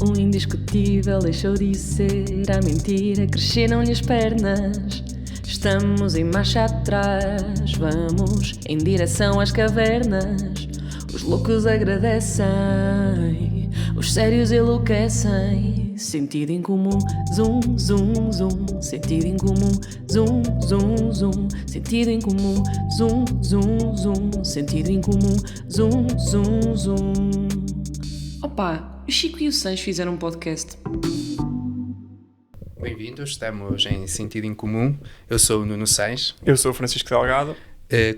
O indiscutível deixou de ser, a mentira cresceram-lhe as pernas. Estamos em marcha atrás, vamos em direção às cavernas. Os loucos agradecem, os sérios enlouquecem. Sentido em comum, zum, zum, zum. Sentido em comum, zum, zum, zum. Sentido em comum, zum, zum, zum. Sentido em comum, zum, zum, zum. Opa, o Chico e o Sancho fizeram um podcast. Bem-vindos, estamos em Sentido em Comum. Eu sou o Nuno Sanches. Eu sou o Francisco Delgado.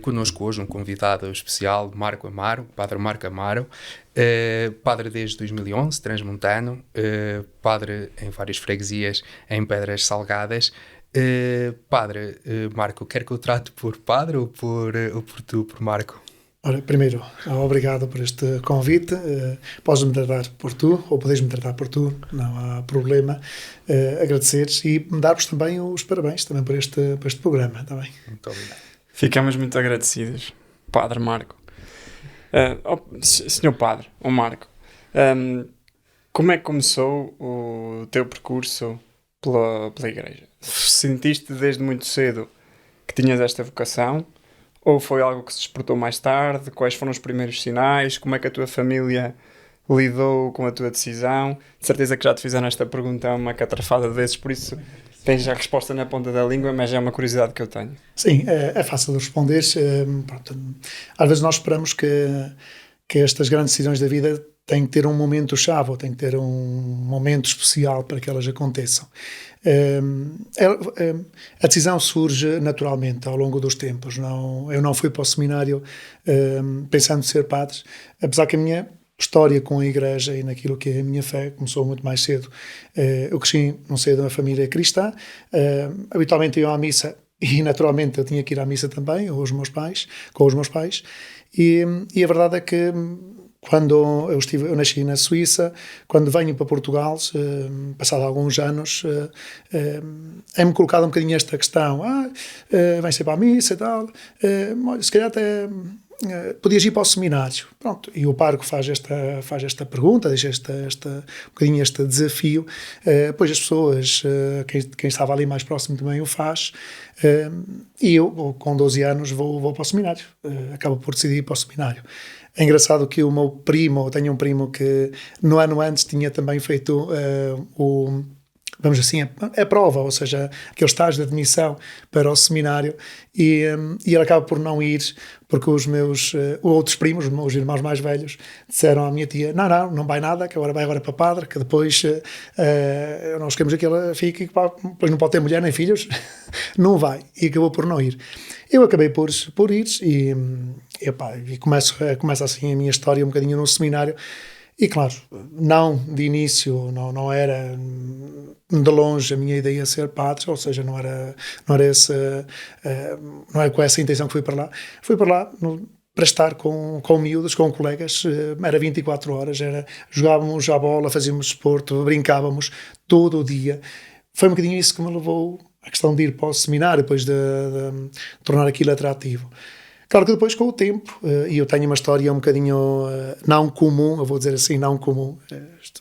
Connosco hoje um convidado especial, Marco Amaro, Padre Marco Amaro, padre desde 2011, transmontano, padre em várias freguesias em Pedras Salgadas. Padre Marco, quer que eu trate por padre ou por tu, por Marco? Ora, primeiro, obrigado por este convite. Podes-me tratar por tu, ou podes-me tratar por tu, não há problema. Agradecer-te e dar-vos também os parabéns também por este programa. Tá bem? Muito obrigado. Ficamos muito agradecidos, Padre Marco. Senhor Padre, o Marco, como é que começou o teu percurso pela Igreja? Sentiste desde muito cedo que tinhas esta vocação? Ou foi algo que se despertou mais tarde? Quais foram os primeiros sinais? Como é que a tua família lidou com a tua decisão? De certeza que já te fizeram esta pergunta uma catrafada de vezes, por isso tens já a resposta na ponta da língua, mas é uma curiosidade que eu tenho. Sim, é fácil de responder. Às vezes nós esperamos que estas grandes decisões da vida têm que ter um momento-chave, ou têm que ter um momento especial para que elas aconteçam. A decisão surge naturalmente ao longo dos tempos. Eu não fui para o seminário pensando em ser padre, apesar que a minha história com a Igreja e naquilo que é a minha fé começou muito mais cedo. Eu cresci num seio de uma família cristã, habitualmente ia à missa e naturalmente eu tinha que ir à missa também, com os meus pais, e a verdade é que quando eu nasci na Suíça, quando venho para Portugal, passado alguns anos, é-me colocado um bocadinho esta questão, vais ser para a missa e tal, se calhar até podias ir para o seminário. Pronto, e o pároco faz esta pergunta, deixa um bocadinho este desafio, depois as pessoas, quem estava ali mais próximo também o faz, e eu com 12 anos vou para o seminário, acabo por decidir ir para o seminário. É engraçado que o meu primo, eu tenho um primo que no ano antes tinha também feito vamos assim, a prova, ou seja, aquele estágio de admissão para o seminário, e ele acaba por não ir, porque os meus outros primos, os meus irmãos mais velhos, disseram à minha tia, não vai nada, que agora vai para padre, que depois nós queremos que ela fique, depois não pode ter mulher nem filhos, não vai, e acabou por não ir. Eu acabei por ir e começa assim a minha história um bocadinho no seminário. E claro, não de início, não era de longe a minha ideia ser padre, ou seja, não era com essa intenção que fui para lá. Fui para lá para estar com miúdos, com colegas, era 24 horas, jogávamos à bola, fazíamos desporto, brincávamos todo o dia. Foi um bocadinho isso que me levou à questão de ir para o seminário, depois de tornar aquilo atrativo. Claro que depois, com o tempo, e eu tenho uma história um bocadinho não comum, eu vou dizer assim, não comum,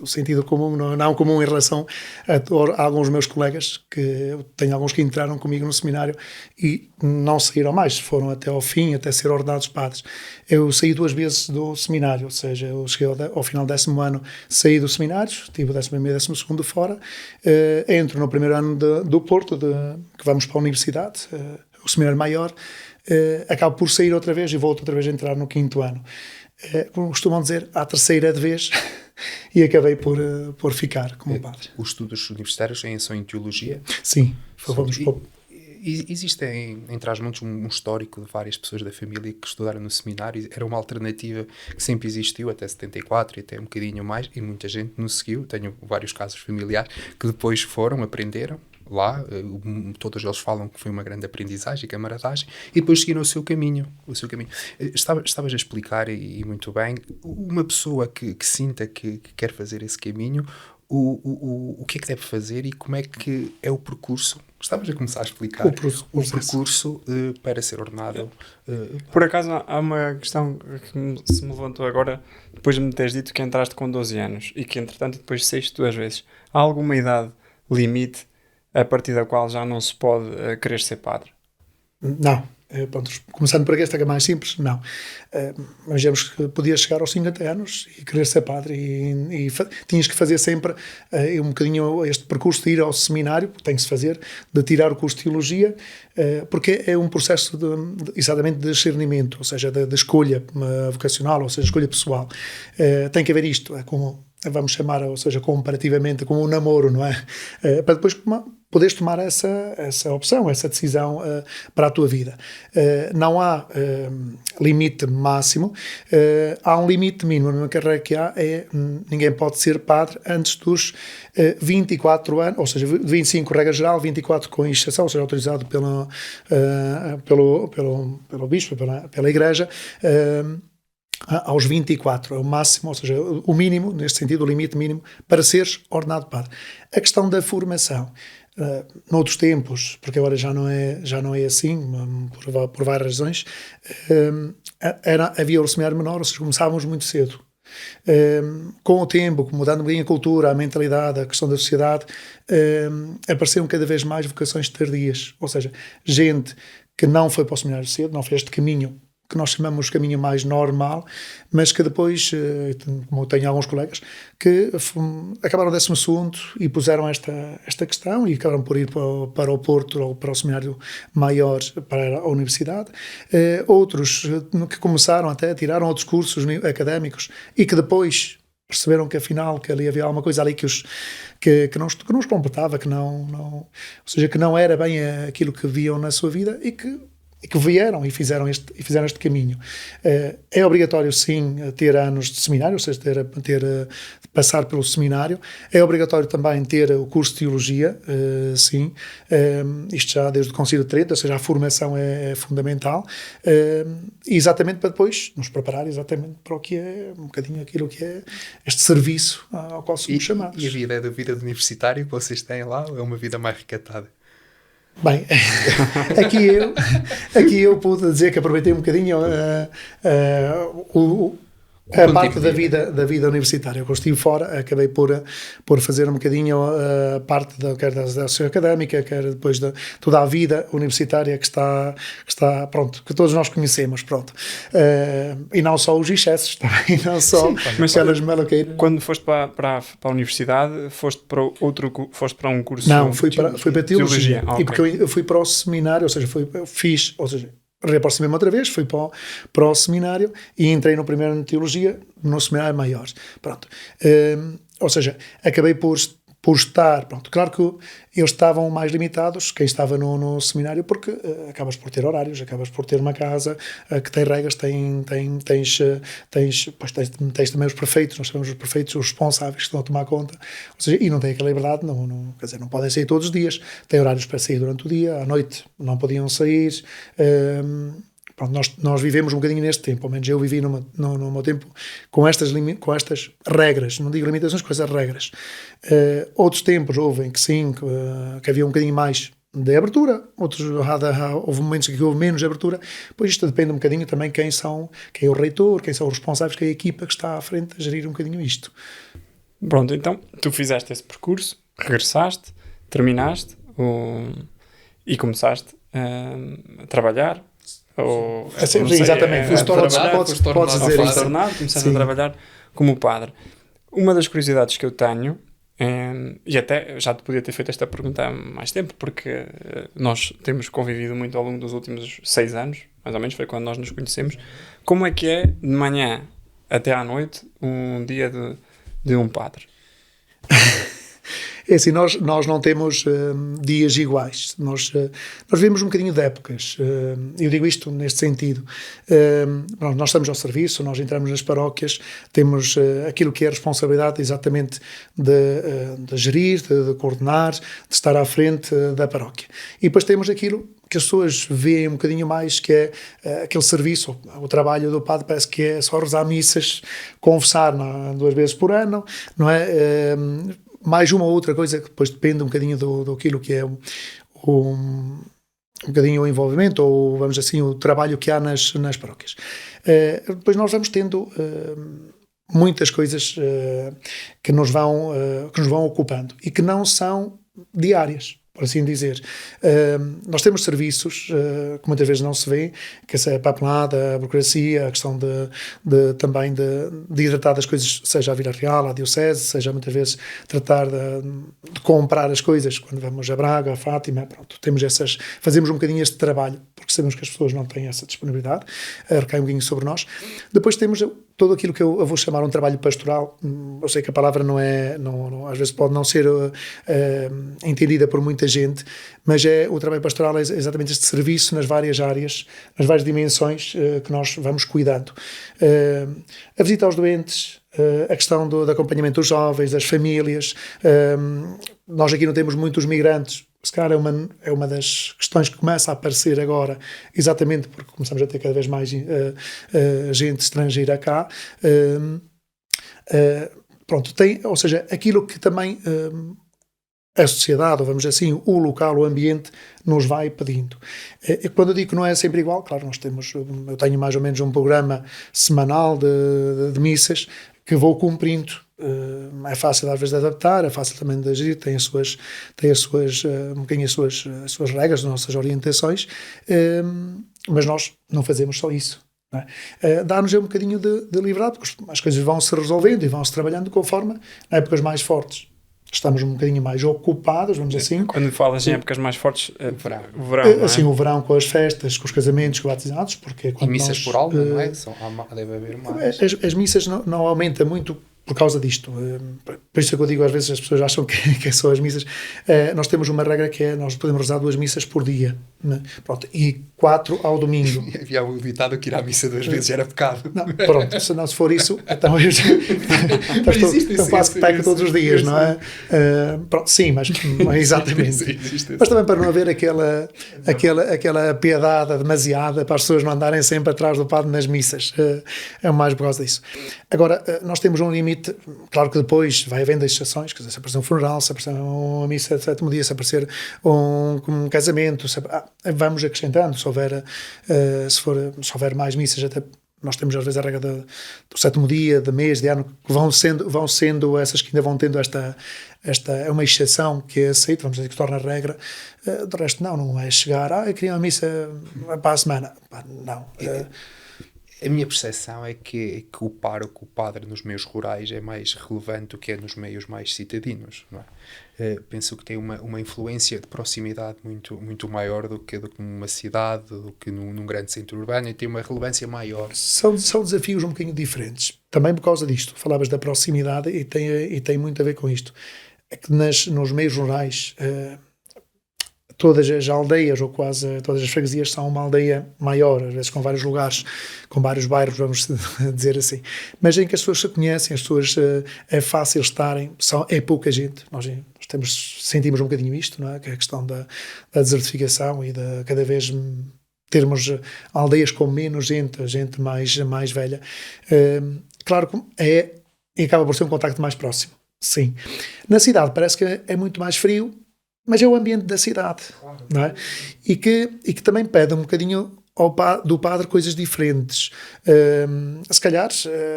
o sentido comum, não comum em relação a alguns meus colegas, que eu tenho alguns que entraram comigo no seminário e não saíram mais, foram até ao fim, até ser ordenados padres. Eu saí 2 vezes do seminário, ou seja, eu cheguei ao final do 10º ano, saí do seminário, tive o 11º e 12º fora, entro no primeiro ano do Porto, que vamos para a universidade, o seminário maior, acabo por sair outra vez e volto outra vez a entrar no 5º ano. Como costumam dizer, à terceira de vez, e acabei por ficar como padre. Os estudos universitários são em teologia? Sim, existe em Trás-Montes um histórico de várias pessoas da família que estudaram no seminário. Era uma alternativa que sempre existiu até 74 e até um bocadinho mais, e muita gente não seguiu. Tenho vários casos familiares que depois aprenderam lá, todos eles falam que foi uma grande aprendizagem e camaradagem, e depois seguiram o seu caminho. Estavas a explicar, e muito bem, uma pessoa que sinta que quer fazer esse caminho, o que é que deve fazer e como é que é o percurso Gostavas de começar a explicar O processo. percurso para ser ordenado? Por acaso, há uma questão que se me levantou agora, depois de me teres dito que entraste com 12 anos e que, entretanto, depois saíste 2 vezes. Há alguma idade limite a partir da qual já não se pode querer ser padre? Não. Pronto, começando por esta que é mais simples, não. Imaginemos que podias chegar aos 50 anos e querer ser padre e tinhas que fazer sempre um bocadinho este percurso de ir ao seminário, que tem que se fazer, de tirar o curso de Teologia, porque é um processo exatamente de discernimento, ou seja, de escolha vocacional, ou seja, escolha pessoal. Tem que haver isto, é como, vamos chamar, ou seja, comparativamente como um namoro, não é? Para depois poderes tomar essa opção, essa decisão para a tua vida. Não há limite máximo, há um limite mínimo na carreira que há, ninguém pode ser padre antes dos 24 anos, ou seja, 25 regra geral, 24 com exceção, ou seja, autorizado pelo bispo, pela igreja, aos 24, é o máximo, ou seja, o mínimo, neste sentido, o limite mínimo, para seres ordenado padre. A questão da formação, noutros tempos, porque agora já não é assim, por várias razões, havia o seminário menor, ou seja, começávamos muito cedo. Com o tempo, mudando bem a cultura, a mentalidade, a questão da sociedade, apareceram cada vez mais vocações tardias, ou seja, gente que não foi para o seminário cedo, não fez este caminho que nós chamamos de caminho mais normal, mas que depois, como eu tenho alguns colegas, que acabaram 12º e puseram esta questão e acabaram por ir para o Porto ou para o seminário maior, para a universidade. Outros que começaram até, tiraram outros cursos académicos e que depois perceberam que afinal que ali havia alguma coisa ali que não os completava, ou seja, que não era bem aquilo que viam na sua vida e que vieram e fizeram este caminho. É obrigatório, sim, ter anos de seminário, ou seja, passar pelo seminário. É obrigatório também ter o curso de Teologia, sim. Isto já desde o Concílio de Trento, ou seja, a formação é fundamental. Exatamente para depois nos preparar exatamente para o que é um bocadinho aquilo que é este serviço ao qual somos chamados. E a vida de universitário que vocês têm lá é uma vida mais recatada? Bem, aqui eu pude dizer que aproveitei um bocadinho a parte da vida universitária. Eu estive fora, acabei por fazer um bocadinho a parte quer da associação académica, quer depois de toda a vida universitária que está pronto, que todos nós conhecemos, pronto. E não só os excessos, também, não só aquelas maloqueiras. Quando foste para a universidade, foste para um curso? Não, fui para Teologia. Okay. E porque eu fui para o seminário, ou seja, reaproximei-me outra vez, fui para o seminário e entrei no primeiro ano de Teologia, no seminário maior. Pronto. Ou seja, acabei por estar, pronto, claro que eles estavam mais limitados, quem estava no seminário, porque acabas por ter horários, acabas por ter uma casa que tem regras, tens também os prefeitos, nós chamamos os prefeitos, os responsáveis que estão a tomar conta, ou seja, e não têm aquela liberdade, quer dizer, não podem sair todos os dias, têm horários para sair durante o dia, à noite não podiam sair. Pronto, nós vivemos um bocadinho neste tempo, ao menos eu vivi no meu tempo com estas regras, não digo limitações, com essas regras. Outros tempos houve em que sim, que havia um bocadinho mais de abertura, outros houve momentos em que houve menos de abertura, pois isto depende um bocadinho também quem é o reitor, quem são os responsáveis, quem é a equipa que está à frente a gerir um bocadinho isto. Pronto, então tu fizeste esse percurso, regressaste, terminaste e começaste a trabalhar. Sim, exatamente, podes dizer isso. Começaste a trabalhar como padre. Uma das curiosidades que eu tenho, e até já te podia ter feito esta pergunta há mais tempo, porque nós temos convivido muito ao longo dos últimos 6 anos, mais ou menos, foi quando nós nos conhecemos. Como é que é, de manhã até à noite, um dia de um padre? É assim, nós não temos dias iguais, nós vivemos um bocadinho de épocas, eu digo isto neste sentido. Nós estamos ao serviço, nós entramos nas paróquias, temos aquilo que é a responsabilidade exatamente de gerir, de coordenar, de estar à frente da paróquia. E depois temos aquilo que as pessoas veem um bocadinho mais, que é aquele serviço, o trabalho do padre parece que é só rezar missas, confessar 2 vezes por ano, não é? Mais uma ou outra coisa que depois depende um bocadinho daquilo que é um bocadinho o envolvimento, ou vamos assim, o trabalho que há nas paróquias. Depois nós vamos tendo muitas coisas que nos vão ocupando e que não são diárias, por assim dizer. Nós temos serviços que muitas vezes não se vê, que é a papelada, a burocracia, a questão também de ir tratar das coisas, seja a Vila Real, a Diocese, seja muitas vezes tratar de comprar as coisas quando vamos a Braga, a Fátima, pronto, fazemos um bocadinho este trabalho, porque sabemos que as pessoas não têm essa disponibilidade, recai um bocadinho sobre nós. Depois temos todo aquilo que eu vou chamar um trabalho pastoral. Eu sei que a palavra às vezes pode não ser entendida por muita gente, mas o trabalho pastoral é exatamente este serviço nas várias áreas, nas várias dimensões que nós vamos cuidando. A visita aos doentes, a questão do acompanhamento dos jovens, das famílias. Nós aqui não temos muitos migrantes. Se calhar é uma das questões que começa a aparecer agora, exatamente porque começamos a ter cada vez mais gente estrangeira cá. Pronto, ou seja, aquilo que também a sociedade, ou vamos dizer assim, o local, o ambiente, nos vai pedindo. Quando eu digo que não é sempre igual, claro, eu tenho mais ou menos um programa semanal de missas que vou cumprindo. É fácil às vezes de adaptar, é fácil também de gerir, tem as suas regras, as nossas orientações, mas nós não fazemos só isso. Não é? Dá-nos um bocadinho de liberdade, porque as coisas vão se resolvendo e vão se trabalhando conforme em épocas mais fortes. Estamos um bocadinho mais ocupados, vamos dizer assim. Quando falas em épocas mais fortes, o verão, assim, o verão com as festas, com os casamentos, com os batizados, porque e missas por alma, não é? Deve haver mais. As missas não aumentam muito por causa disto. Por isso é que eu digo, às vezes as pessoas acham que é só as missas. Nós temos uma regra que é, nós podemos rezar 2 missas por dia. Né? Pronto, e 4 ao domingo. Havia o ditado que ir à missa 2 vezes era pecado. Não, pronto, se for isso, então eu quase que peco todos os dias, não é? Pronto, sim, mas exatamente. Mas também para não haver aquela piedade demasiada para as pessoas não andarem sempre atrás do padre nas missas. É mais por causa disso. Agora, nós temos um limite. Claro que depois vai havendo exceções, quer dizer, se aparecer um funeral, se aparecer uma missa de 7º dia, se aparecer um casamento, vamos acrescentando, se houver mais missas, até nós temos às vezes a regra do 7º dia, de mês, de ano, que vão sendo essas que ainda vão tendo esta é uma exceção que é aceita, vamos dizer que se torna regra. Do resto não é chegar, eu queria uma missa para a semana. Não. A minha percepção é que o pároco, o padre nos meios rurais é mais relevante do que é nos meios mais citadinos, não é? Penso que tem uma influência de proximidade muito maior do que numa cidade, do que num grande centro urbano, e tem uma relevância maior. São desafios um bocadinho diferentes, também por causa disto. Falavas da proximidade e tem muito a ver com isto. É que nos meios rurais... todas as aldeias, ou quase todas as freguesias, são uma aldeia maior, às vezes com vários lugares, com vários bairros, vamos dizer assim. Mas em que as pessoas se conhecem, as pessoas é fácil estarem, é pouca gente. Nós sentimos um bocadinho isto, não é? Que é a questão da desertificação e de cada vez termos aldeias com menos gente mais velha. Claro que acaba por ser um contacto mais próximo, sim. Na cidade parece que é muito mais frio, mas é o ambiente da cidade, claro, não é? E que também pede um bocadinho do padre coisas diferentes. Se calhar,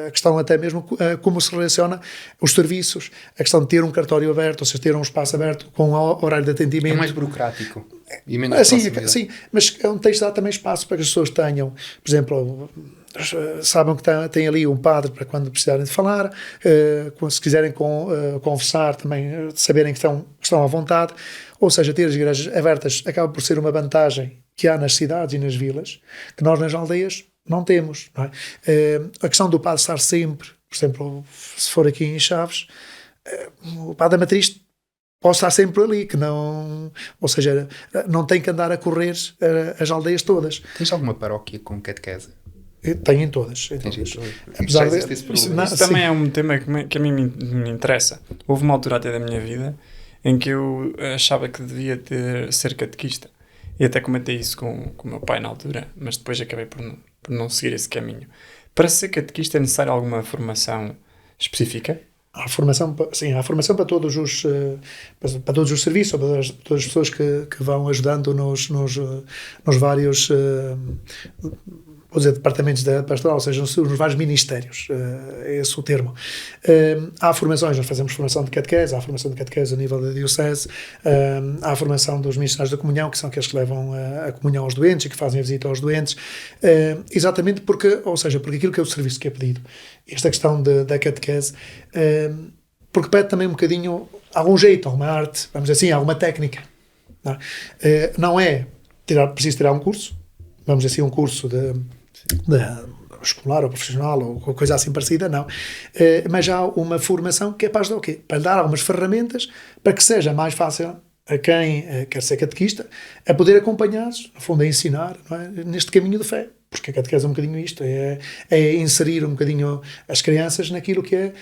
a questão até mesmo como se relaciona os serviços, a questão de ter um cartório aberto, ou seja, ter um espaço aberto com horário de atendimento. É mais burocrático e menos proximidade. Sim, mas é um texto dá também espaço para que as pessoas tenham, por exemplo... sabem que tem ali um padre para quando precisarem de falar, se quiserem conversar também, saberem que estão à vontade, ou seja, ter as igrejas abertas acaba por ser uma vantagem que há nas cidades e nas vilas, que nós nas aldeias não temos, não é? A questão do padre estar sempre, por exemplo, se for aqui em Chaves, o padre da matriz pode estar sempre ali, ou seja, não tem que andar a correr as aldeias todas. Tens alguma paróquia com catequese? Tem em todas. Apesar isso também é um tema que a mim me interessa. Houve uma altura até da minha vida em que eu achava que devia ser catequista. E até comentei isso com o meu pai na altura, mas depois acabei por não seguir esse caminho. Para ser catequista é necessário alguma formação específica? Há formação, sim, há formação para todos os, para todos os serviços, para todas as pessoas que vão ajudando nos vários, vou dizer, departamentos da pastoral, ou seja, nos vários ministérios, é esse o termo. Há formações, nós fazemos formação de catequese, há formação de catequese a nível da diocese, há a formação dos missionários da comunhão, que são aqueles que levam a comunhão aos doentes e que fazem a visita aos doentes, exatamente porque, ou seja, porque aquilo que é o serviço que é pedido, esta questão da catequese, porque pede também um bocadinho, algum jeito, alguma arte, vamos dizer assim, alguma técnica. Não é preciso tirar um curso, vamos dizer assim, um curso de escolar ou profissional ou coisa assim parecida, não. Mas há uma formação que é para ajudar o quê? Para dar algumas ferramentas para que seja mais fácil a quem quer ser catequista a poder acompanhar-se, no fundo, a ensinar, não é? Neste caminho de fé. Porque a catequese é um bocadinho isto, é inserir um bocadinho as crianças naquilo que é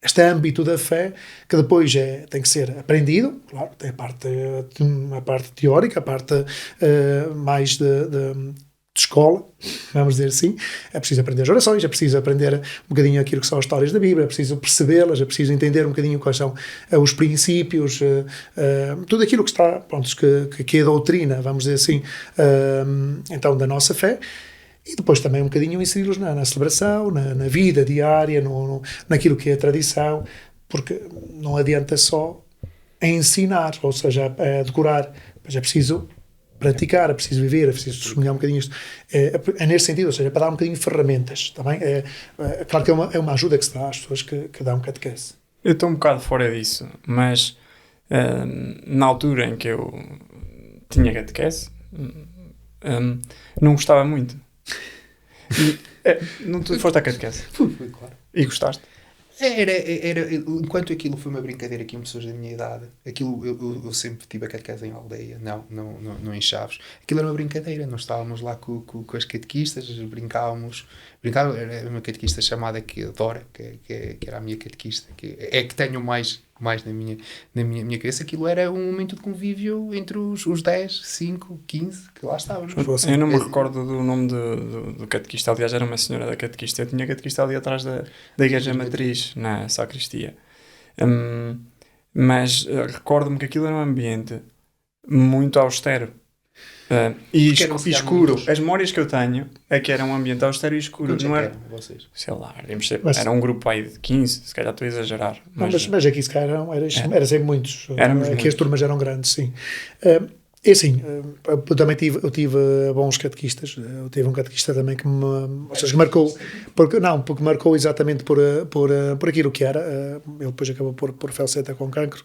este âmbito da fé, que depois tem que ser aprendido, claro, tem a parte teórica, a parte mais de escola, vamos dizer assim. É preciso aprender as orações, é preciso aprender um bocadinho aquilo que são as histórias da Bíblia, é preciso percebê-las, é preciso entender um bocadinho quais são os princípios, tudo aquilo que está, pronto, que é a doutrina, vamos dizer assim, então, da nossa fé. E depois também um bocadinho inseri-los na celebração, na vida diária, naquilo que é a tradição, porque não adianta só ensinar, ou seja, a decorar, mas é preciso praticar, é preciso viver, é preciso testemunhar um bocadinho isto. É nesse sentido, ou seja, para dar um bocadinho de ferramentas, tá bem? Claro que é uma ajuda que se dá às pessoas que dão catequese. Eu estou um bocado fora disso, mas na altura em que eu tinha catequese, não gostava muito. Não tu foste à catequese? Fui, claro. E gostaste? Enquanto aquilo foi uma brincadeira aqui em pessoas da minha idade, aquilo eu sempre tive a catequese em aldeia, não em Chaves. Aquilo era uma brincadeira, nós estávamos lá com as catequistas, brincávamos, era uma catequista chamada Dora, que era a minha catequista, que tenho mais na minha cabeça. Aquilo era um momento de convívio entre os 10, 5, 15 que lá estávamos. Eu não me recordo do nome do catequista, aliás era uma senhora da catequista, eu tinha catequista ali atrás da igreja matriz, na sacristia, mas recordo-me que aquilo era um ambiente muito austero. E escuro. As memórias que eu tenho é que era um ambiente austero e escuro. Não era, vocês? sei lá, era um grupo aí de 15, se calhar estou a exagerar. Mas aqui se calhar era sempre muitos. Éramos aqui muitos. As turmas eram grandes, sim. E assim, eu também tive bons catequistas. Eu tive um catequista também que que marcou, porque marcou exatamente por aquilo que era. Ele depois acabou por falecer com cancro.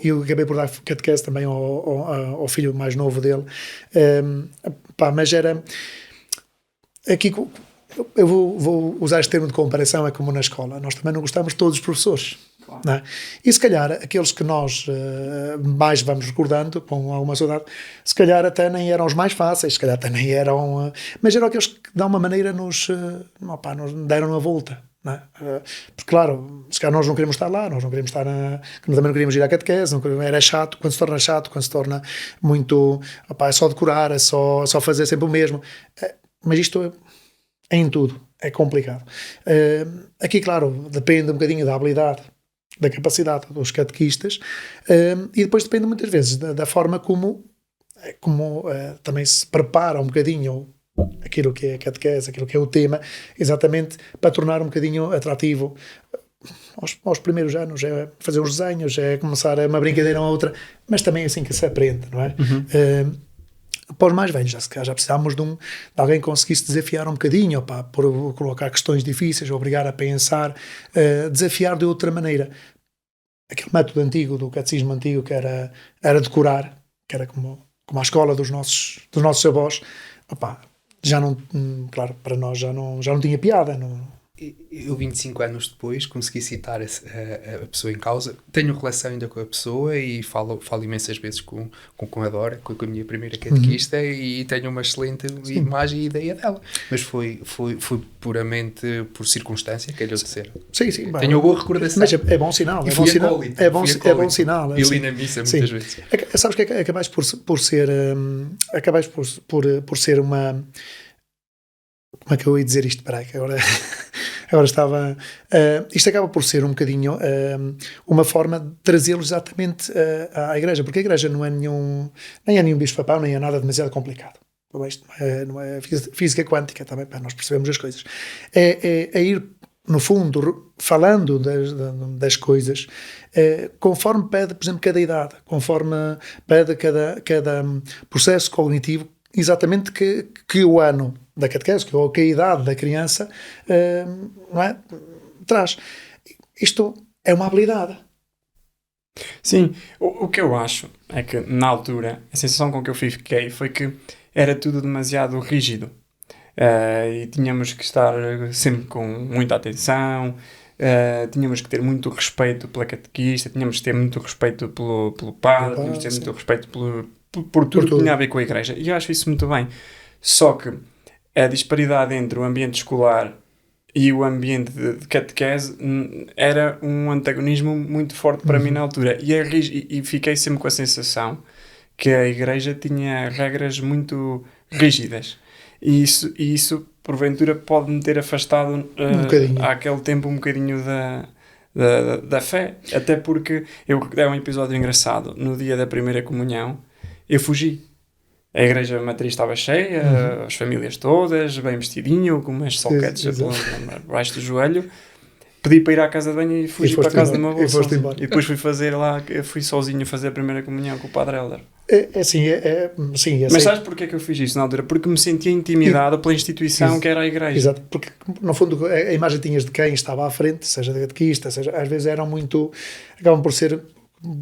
Eu acabei por dar catequese também ao filho mais novo dele. Mas era aqui. Eu vou usar este termo de comparação, é como na escola. Nós também não gostamos de todos os professores. Claro. Não é? E se calhar aqueles que nós mais vamos recordando com alguma saudade, se calhar até nem eram os mais fáceis, se calhar até nem eram, mas eram aqueles que de alguma maneira nos deram a volta. Não é? Porque claro, se calhar nós não queremos estar lá, nós não queremos estar também não queríamos ir à catequese, era chato, quando se torna muito, é só decorar, é só fazer sempre o mesmo, mas isto é em tudo, é complicado. Aqui claro, depende um bocadinho da habilidade, da capacidade dos catequistas, e depois depende muitas vezes da forma como também se prepara um bocadinho aquilo que é a catequese, aquilo que é o tema, exatamente para tornar um bocadinho atrativo. Aos primeiros anos é fazer uns desenhos, é começar uma brincadeira ou outra, mas também é assim que se aprende, não é? Para os mais velhos, já precisávamos de alguém que conseguisse desafiar um bocadinho, por colocar questões difíceis, obrigar a pensar, desafiar de outra maneira. Aquele método antigo, do catecismo antigo, que era decorar, que era como a escola dos nossos avós, já não, claro, para nós já não tinha piada. Eu 25 anos depois consegui citar a pessoa em causa, tenho relação ainda com a pessoa e falo imensas vezes com a Dora, com a minha primeira catequista, e tenho uma excelente imagem e ideia dela, mas foi puramente por circunstância, quero dizer. Sim, tenho uma boa recordação. Mas é bom sinal, é bom sinal. E li na missa muitas vezes. Sabes que acabais por ser uma... Como é que eu ia dizer isto? Espera aí, que agora Agora estava... isto acaba por ser um bocadinho uma forma de trazê-los exatamente à igreja, porque a igreja não é nem é nenhum bicho-papão, nem é nada demasiado complicado. Isto não é física quântica também, para nós percebermos as coisas. É ir, no fundo, falando das coisas, conforme pede, por exemplo, cada idade, conforme pede cada processo cognitivo, exatamente que o ano da catequese, ou que a idade da criança não é, traz. Isto é uma habilidade. Sim, o que eu acho é que, na altura, a sensação com que eu fiquei foi que era tudo demasiado rígido. E tínhamos que estar sempre com muita atenção, tínhamos que ter muito respeito pela catequista, tínhamos que ter muito respeito pelo padre, tínhamos que ter muito respeito por tudo que tinha a ver com a igreja. E eu acho isso muito bem. Só que a disparidade entre o ambiente escolar e o ambiente de catequese era um antagonismo muito forte para mim na altura. E fiquei sempre com a sensação que a igreja tinha regras muito rígidas. E isso porventura, pode-me ter afastado àquele tempo um bocadinho da fé. Até porque é um episódio engraçado. No dia da primeira comunhão, eu fugi. A matriz estava cheia, as famílias todas, bem vestidinho, com umas soquetes abaixo do joelho. Pedi para ir à casa de banho e fugi para a casa de uma bolsa. E depois fui sozinho fazer a primeira comunhão com o Padre Helder. Sim, mas sabes porquê que eu fiz isso na altura? Porque me sentia intimidado pela instituição que era a igreja. Exato, porque no fundo a imagem tinhas de quem estava à frente, seja de catequista, seja, às vezes acabam por ser,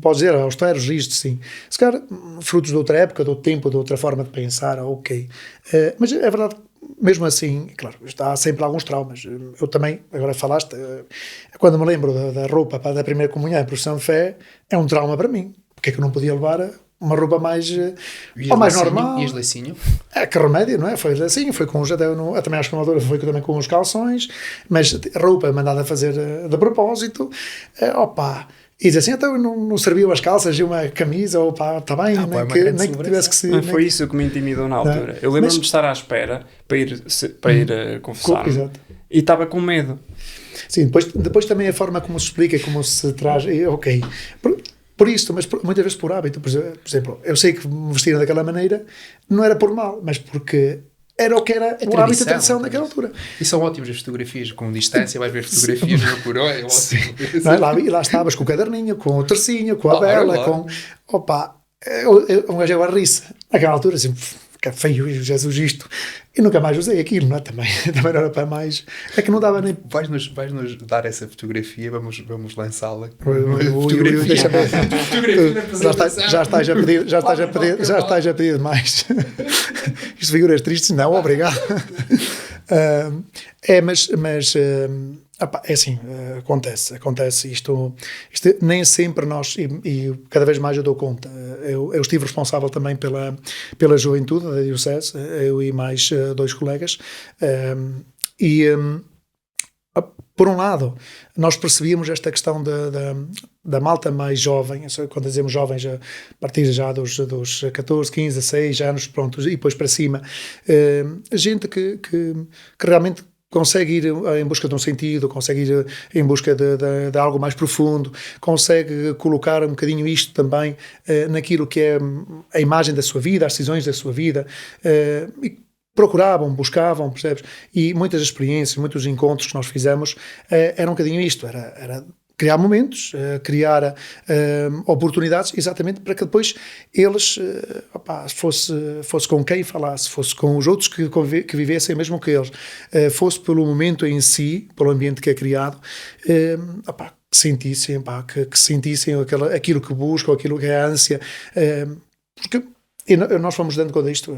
podes dizer, austeros, rígidos, sim. Se calhar frutos de outra época, de outro tempo, de outra forma de pensar, ok. Mas é verdade, mesmo assim, claro, está sempre alguns traumas. Eu também, agora falaste, quando me lembro da roupa da primeira comunhão, a profissão de fé, é um trauma para mim. Porque é que eu não podia levar uma roupa mais normal? E lacinho? Que remédio, não é? Foi assim, foi com eu também acho que uma altura foi também com os calções, mas roupa mandada a fazer de propósito, e diz assim, então não serviam as calças e uma camisa, está bem, nem que tivesse que ser... Foi isso que me intimidou na altura. Eu lembro-me de estar à espera para ir confessar-me. Exato. E estava com medo. Sim, depois também a forma como se explica, como se traz, ok... Por isso, mas muitas vezes por hábito. Por exemplo, eu sei que me vestiram daquela maneira, não era por mal, mas porque era o que era o hábito, a tradição naquela altura. E são ótimas as fotografias, com distância, vais ver fotografias por hora, lá estavas com o caderninho, com o tercinho, com a vela, com... um gajo agora ri-se. Naquela altura, assim, que feio, Jesus, isto. E nunca mais usei aquilo, não é? Também não era para mais. É que não dava nem. Vais-nos dar essa fotografia, vamos lançá-la. Já estás a pedir demais. Isto figuras tristes, não, obrigado. É assim, acontece isto nem sempre nós, e cada vez mais eu dou conta, eu estive responsável também pela juventude da diocese, eu e mais 2 colegas, por um lado, nós percebíamos esta questão da malta mais jovem, quando dizemos jovens, a partir já dos 14, 15, 16 anos, pronto, e depois para cima, gente que realmente consegue ir em busca de um sentido, consegue ir em busca de algo mais profundo, consegue colocar um bocadinho isto também naquilo que é a imagem da sua vida, as decisões da sua vida, e procuravam, buscavam, percebes? E muitas experiências, muitos encontros que nós fizemos eram um bocadinho isto, era criar momentos, criar oportunidades, exatamente para que depois eles, fosse com quem falasse, fosse com os outros que vivessem mesmo que eles, fosse pelo momento em si, pelo ambiente que é criado, que sentissem aquilo que buscam, aquilo que é a ânsia, porque nós fomos dando conta disto,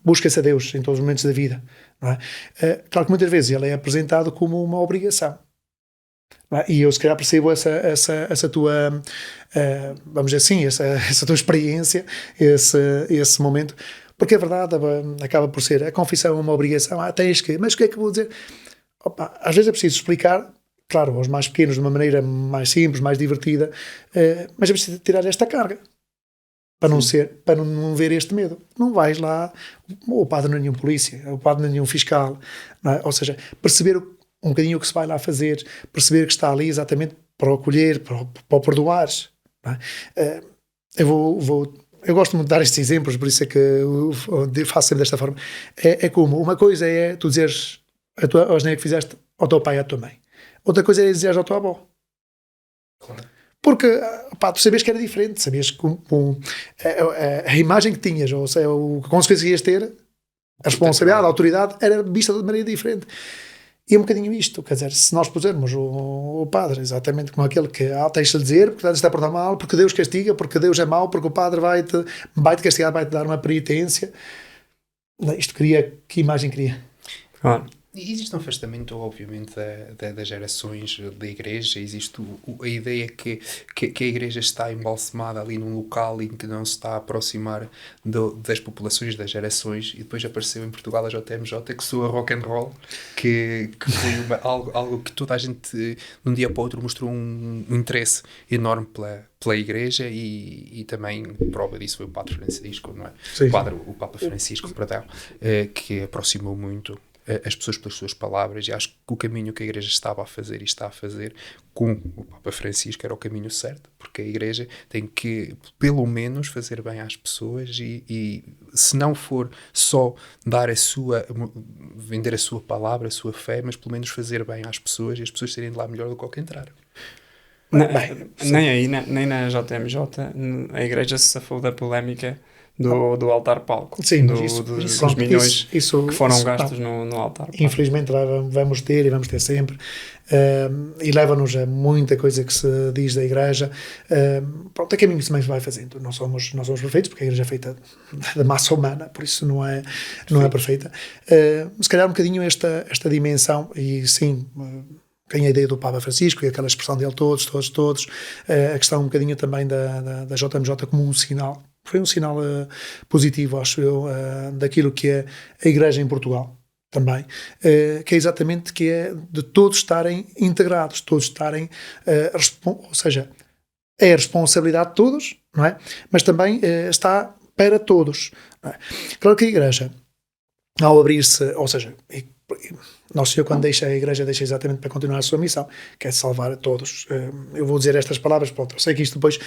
busca-se a Deus em todos os momentos da vida, não é? Claro que muitas vezes ele é apresentado como uma obrigação. E eu se calhar percebo essa tua, vamos dizer assim, essa tua experiência, esse momento, porque a verdade acaba por ser, a confissão é uma obrigação, tens que, mas o que é que vou dizer? Às vezes é preciso explicar, claro, aos mais pequenos de uma maneira mais simples, mais divertida, mas é preciso tirar esta carga, para não ver este medo. Não vais lá, o padre não é nenhum polícia, o padre não é nenhum fiscal, não é? Ou seja, perceber um bocadinho o que se vai lá fazer, perceber que está ali exatamente para o acolher, para o perdoar. Não é? Eu gosto muito de dar estes exemplos, por isso é que eu faço sempre desta forma. É como, uma coisa é tu dizeres a asneira que fizeste ao teu pai e à tua mãe. Outra coisa é dizeres à tua avó. Claro. Porque, pá, tu sabias que era diferente, sabias que a imagem que tinhas, ou seja, a consequência que ias ter, a responsabilidade, a autoridade, era vista de maneira diferente. E é um bocadinho isto, quer dizer, se nós pusermos o padre exatamente como aquele que deixa de dizer, porque está a portar mal, porque Deus castiga, porque Deus é mau, porque o padre vai-te castigar, vai-te dar uma penitência, isto cria, que imagem cria? Claro. E existe um afastamento, obviamente, das gerações da igreja. Existe a ideia que a igreja está embalsamada ali num local em que não se está a aproximar das populações, das gerações. E depois apareceu em Portugal a JMJ, que soa rock and roll, que foi algo que toda a gente, de um dia para o outro, mostrou um interesse enorme pela igreja, e também prova disso foi o Padre Francisco, não é? Sim. O Papa Francisco, perdão, que aproximou muito as pessoas pelas suas palavras, e acho que o caminho que a igreja estava a fazer e está a fazer com o Papa Francisco era o caminho certo, porque a igreja tem que pelo menos fazer bem às pessoas, e se não for só vender a sua palavra, a sua fé, mas pelo menos fazer bem às pessoas, e as pessoas saírem de lá melhor do que ao que entraram. Nem na JMJ a igreja se safou da polémica do altar-palco. Sim, mas dos milhões que foram gastos no altar-palco. Infelizmente vamos ter e vamos ter sempre, e leva-nos a muita coisa que se diz da igreja. Pronto, é caminho que também se vai fazendo. Não somos perfeitos, porque a igreja é feita da massa humana, por isso não é perfeita. Se calhar um bocadinho esta dimensão, e sim, tem a ideia do Papa Francisco e aquela expressão dele, todos, a questão um bocadinho também da JMJ como um sinal. Foi um sinal positivo, acho eu, daquilo que é a Igreja em Portugal também, que é exatamente que é de todos estarem integrados, todos estarem, ou seja, é a responsabilidade de todos, não é? Mas também está para todos. Não é? Claro que a Igreja, ao abrir-se, ou seja, Nosso Senhor, quando deixa a igreja, deixa exatamente para continuar a sua missão, que é salvar a todos. Eu vou dizer estas palavras, pronto, eu sei que isto depois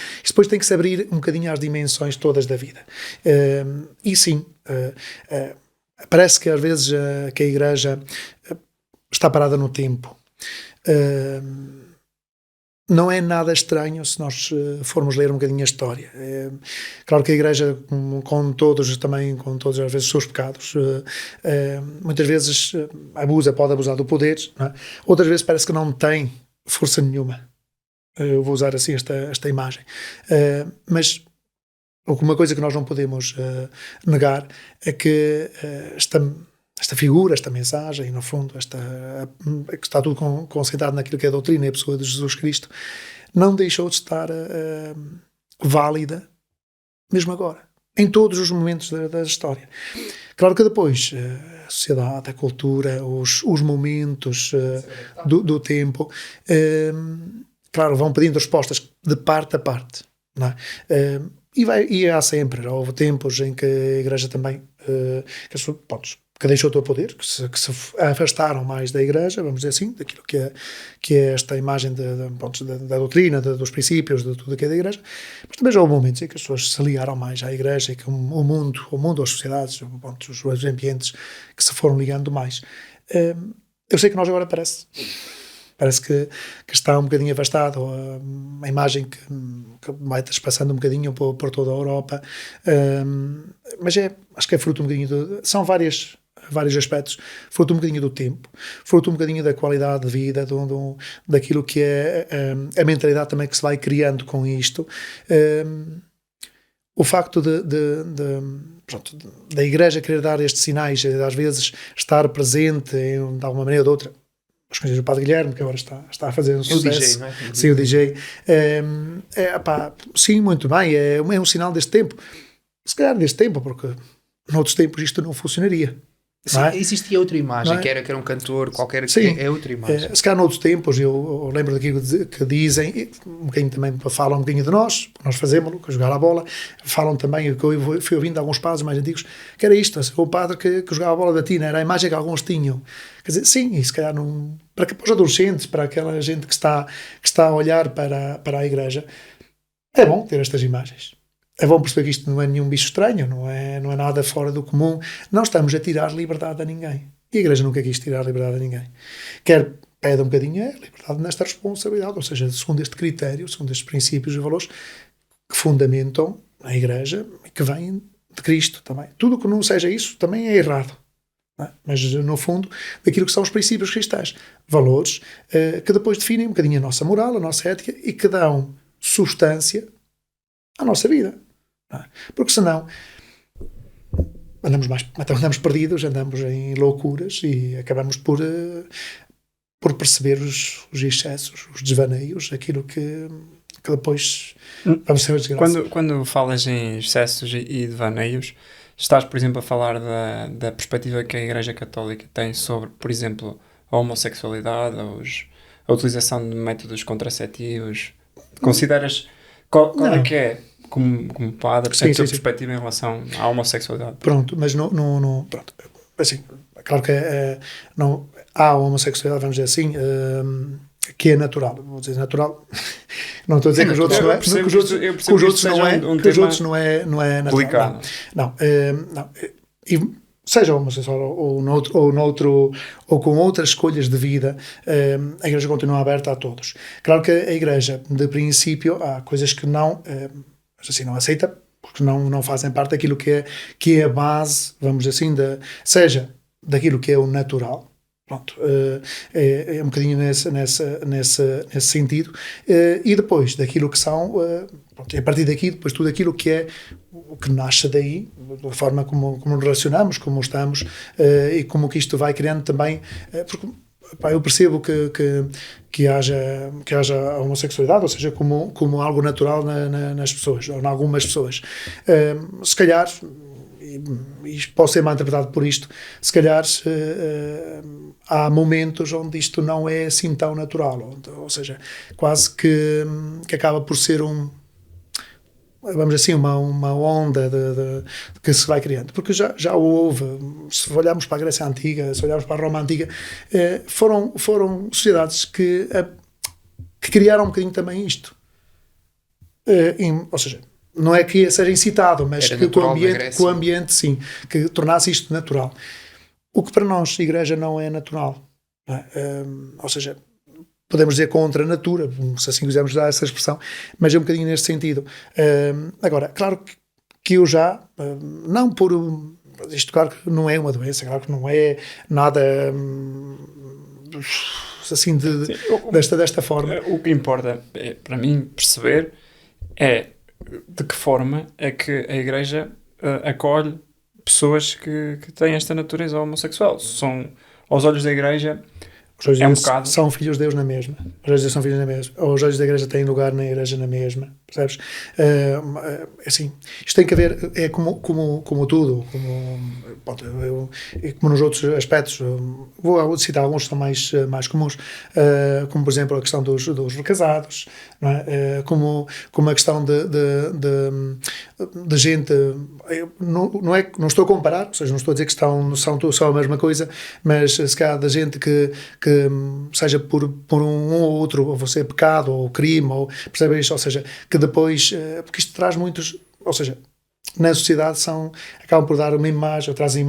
tem que se abrir um bocadinho às dimensões todas da vida. E sim, parece que às vezes que a igreja está parada no tempo. Não é nada estranho se nós formos ler um bocadinho a história. Claro que a igreja, com todos às vezes os seus pecados, muitas vezes pode abusar do poder, não é? Outras vezes parece que não tem força nenhuma. Eu vou usar assim esta imagem. Mas uma coisa que nós não podemos negar é que esta figura, esta mensagem, no fundo, que está tudo concentrado naquilo que é a doutrina e a pessoa de Jesus Cristo, não deixou de estar válida, mesmo agora, em todos os momentos da história. Claro que depois a sociedade, a cultura, os momentos do tempo, claro, vão pedindo respostas de parte a parte, não é? E há sempre, houve tempos em que a igreja também, que deixou o teu poder, que se afastaram mais da igreja, vamos dizer assim, daquilo que é esta imagem da doutrina, dos princípios, de tudo que é da igreja, mas também já houve momentos em que as pessoas se ligaram mais à igreja, e que o mundo, as sociedades, os ambientes que se foram ligando mais. Eu sei que nós agora parece que está um bocadinho afastado, a imagem que vai passando um bocadinho por toda a Europa, mas acho que é fruto um bocadinho são vários aspectos, fruto um bocadinho do tempo, fruto um bocadinho da qualidade de vida, daquilo que é a mentalidade também que se vai criando com isto. O facto da igreja querer dar estes sinais, às vezes estar presente de alguma maneira ou de outra. As coisas do Padre Guilherme, que agora está a fazer um sucesso. O DJ, não é? Sim, o DJ. Sim, muito bem, é um sinal deste tempo. Se calhar deste tempo, porque noutros tempos isto não funcionaria. Sim, não é? existia outra imagem, Não é? que era um cantor qualquer, Sim. é outra imagem. Se calhar noutros tempos, eu lembro daquilo que dizem, e um bocadinho também falam um bocadinho de nós, porque nós fazemos, que jogar a bola, falam também, o que eu fui ouvindo de alguns padres mais antigos, que era isto, o padre que jogava a bola da tina, era a imagem que alguns tinham. Quer dizer, sim, e se calhar não, para os adolescentes, para aquela gente que está a olhar para a igreja, é bom ter estas imagens. É bom perceber que isto não é nenhum bicho estranho, não é nada fora do comum. Não estamos a tirar liberdade a ninguém. E a Igreja nunca quis tirar liberdade a ninguém. Quer pede um bocadinho a liberdade nesta responsabilidade, ou seja, segundo este critério, segundo estes princípios e valores que fundamentam a Igreja e que vêm de Cristo também. Tudo que não seja isso também é errado. Não é? Mas, no fundo, daquilo que são os princípios cristãos. Valores que depois definem um bocadinho a nossa moral, a nossa ética e que dão substância à nossa vida. Não é? Porque senão andamos perdidos, andamos em loucuras e acabamos por perceber os excessos, os desvaneios, aquilo que depois vamos ser desgraçados. Quando falas em excessos e devaneios, estás, por exemplo, a falar da perspectiva que a Igreja Católica tem sobre, por exemplo, a homossexualidade, a utilização de métodos contraceptivos. Consideras qual é que é, como padre, a tua perspectiva em relação à homossexualidade? Pronto, mas pronto, assim, claro que não há a homossexualidade, vamos dizer assim, que é natural. Vou dizer natural. Não estou a dizer que os outros não é, que os outros não é natural. Complicado. Não. E seja homossexual ou com outras escolhas de vida, a Igreja continua aberta a todos. Claro que a Igreja, de princípio, há coisas que não aceita, porque não fazem parte daquilo que é a base, vamos dizer assim, seja daquilo que é o natural. Pronto, é um bocadinho nesse sentido, e depois daquilo que são, pronto, a partir daqui, depois tudo aquilo que é o que nasce daí, da forma como nos relacionamos, como estamos, e como que isto vai criando também, porque eu percebo que haja a homossexualidade, ou seja, como algo natural nas pessoas, ou em algumas pessoas. Se calhar, e posso ser mal interpretado por isto, se calhar há momentos onde isto não é assim tão natural, ou seja, quase que acaba por ser vamos dizer assim, uma onda de que se vai criando, porque já houve, se olharmos para a Grécia Antiga, se olharmos para a Roma Antiga, foram sociedades que criaram um bocadinho também isto, ou seja, não é que seja incitado, mas que com o ambiente, sim, que tornasse isto natural. O que para nós, Igreja, não é natural. Não é? Ou seja, podemos dizer contra a natura, se assim quisermos dar essa expressão, mas é um bocadinho neste sentido. Agora, claro que eu já, não por... Isto, claro que não é uma doença, claro que não é nada... assim, desta forma. O que importa, para mim, perceber é de que forma é que a Igreja acolhe pessoas que têm esta natureza homossexual. São, aos olhos da Igreja, é um bocado... São filhos de Deus na mesma. Os olhos de Deus são filhos na mesma. Os olhos da Igreja têm lugar na Igreja na mesma. Percebes? Assim, isto tem que haver, é como tudo, como nos outros aspectos. Vou citar alguns que são mais comuns, como por exemplo a questão dos recasados, não é? Como a questão de gente, não estou a comparar, ou seja, não estou a dizer que são a mesma coisa, mas se calhar da gente que seja por um ou outro, ou você pecado, ou crime, ou percebes? Ou seja, que depois, porque isto traz muitos, ou seja, na sociedade acabam por dar uma imagem, trazem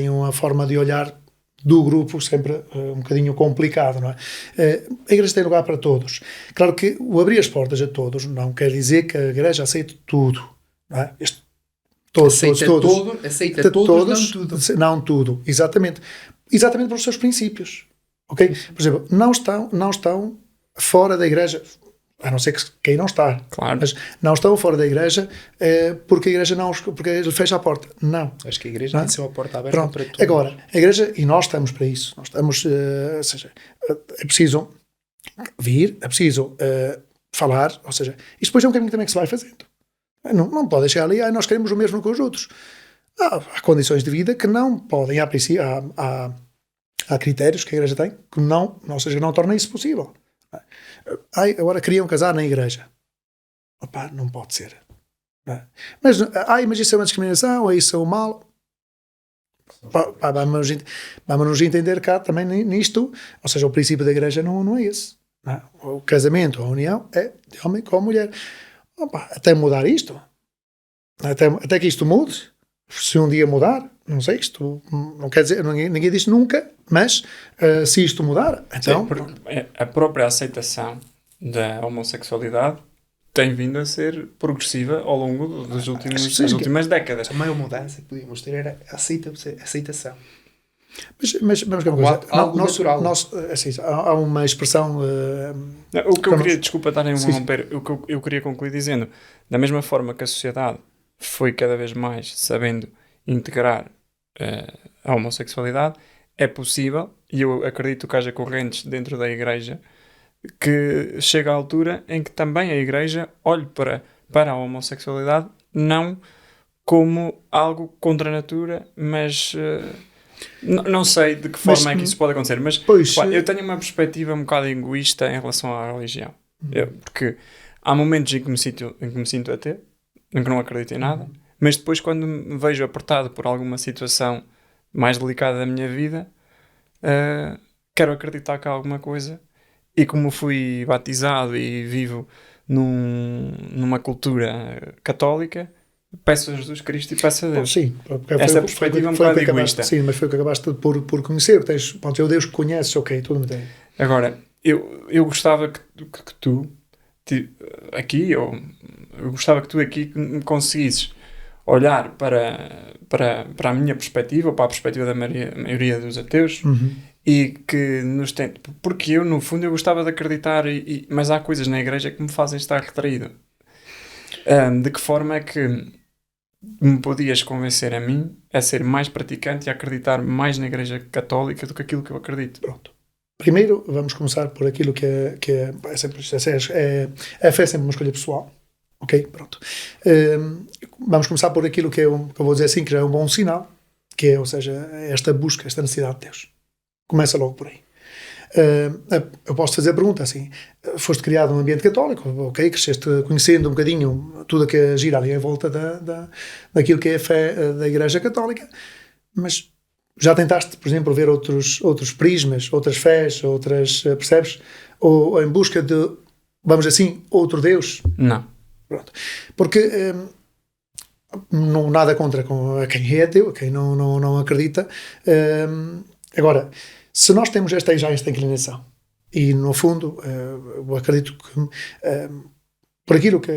uma forma de olhar do grupo sempre um bocadinho complicado, não é? A Igreja tem lugar para todos. Claro que o abrir as portas a todos não quer dizer que a Igreja aceite tudo, não é? Aceita todos, não tudo, exatamente pelos seus princípios, ok? Por exemplo, não estão fora da Igreja, a não ser que queiram estar, claro. Mas não estão fora da Igreja porque a Igreja porque ele fecha a porta, não. Acho que a Igreja tem de ser uma porta aberta para todos. Agora, a Igreja, e nós estamos para isso, nós estamos, ou seja, é preciso vir, é preciso falar, ou seja, isto depois é um caminho também que se vai fazendo. Não pode chegar ali, nós queremos o mesmo que os outros. há condições de vida que não podem, há critérios que a igreja tem que não, ou seja, não torna isso possível. Agora queriam casar na igreja. Opa, não pode ser. Mas isso é uma discriminação, ou isso é um mal. Vamos entender cá também nisto, ou seja, o princípio da igreja não é esse. O casamento, a união é de homem com mulher. Opa, até mudar isto, até que isto mude, se um dia mudar, não sei, isto não quer dizer, ninguém diz nunca, mas se isto mudar, então... Sim, a própria aceitação da homossexualidade tem vindo a ser progressiva ao longo das últimas décadas. A maior mudança que podíamos ter era a aceitação. Mas vamos ver uma coisa. Algo natural. Assim, há uma expressão... o que eu queria, desculpa estar a interromper, o que eu queria concluir dizendo, da mesma forma que a sociedade foi cada vez mais sabendo integrar a homossexualidade, é possível, e eu acredito que haja correntes dentro da igreja, que chega à altura em que também a igreja olhe para a homossexualidade não como algo contra a natura, mas... não sei de que forma é que isso pode acontecer, mas eu tenho uma perspectiva um bocado egoísta em relação à religião. Porque há momentos em que me sinto ateu, em que não acredito em nada, mas depois quando me vejo apertado por alguma situação mais delicada da minha vida, quero acreditar que há alguma coisa, e como fui batizado e vivo numa cultura católica, peço a Jesus Cristo e peço a Deus. Sim, essa perspectiva é um bocado egoísta. Sim, mas foi o que acabaste por conhecer. É o Deus que conheces, ok, tudo bem. Agora, eu gostava que tu aqui, eu gostava que tu aqui me conseguisses olhar para a minha perspectiva, ou para a perspectiva da maioria dos ateus, e que nos tem... Porque eu, no fundo, eu gostava de acreditar, mas há coisas na igreja que me fazem estar retraído. De que forma é que me podias convencer a mim a ser mais praticante e a acreditar mais na igreja católica do que aquilo que eu acredito? Pronto. Primeiro, vamos começar por aquilo que é a fé é sempre uma escolha pessoal. Ok? Pronto. Vamos começar por aquilo que eu vou dizer assim, que já é um bom sinal, que é, ou seja, esta busca, esta necessidade de Deus. Começa logo por aí. Eu posso fazer a pergunta assim: foste criado num ambiente católico, ok, cresceste conhecendo um bocadinho tudo o que gira ali em volta daquilo que é a fé da Igreja Católica, mas já tentaste, por exemplo, ver outros prismas, outras fés, percebes? Ou em busca de, vamos assim, outro Deus? Não. Pronto. Porque não nada contra a quem é ateu, a quem não acredita. Agora, se nós temos esta inclinação, e no fundo, eu acredito que por aquilo que,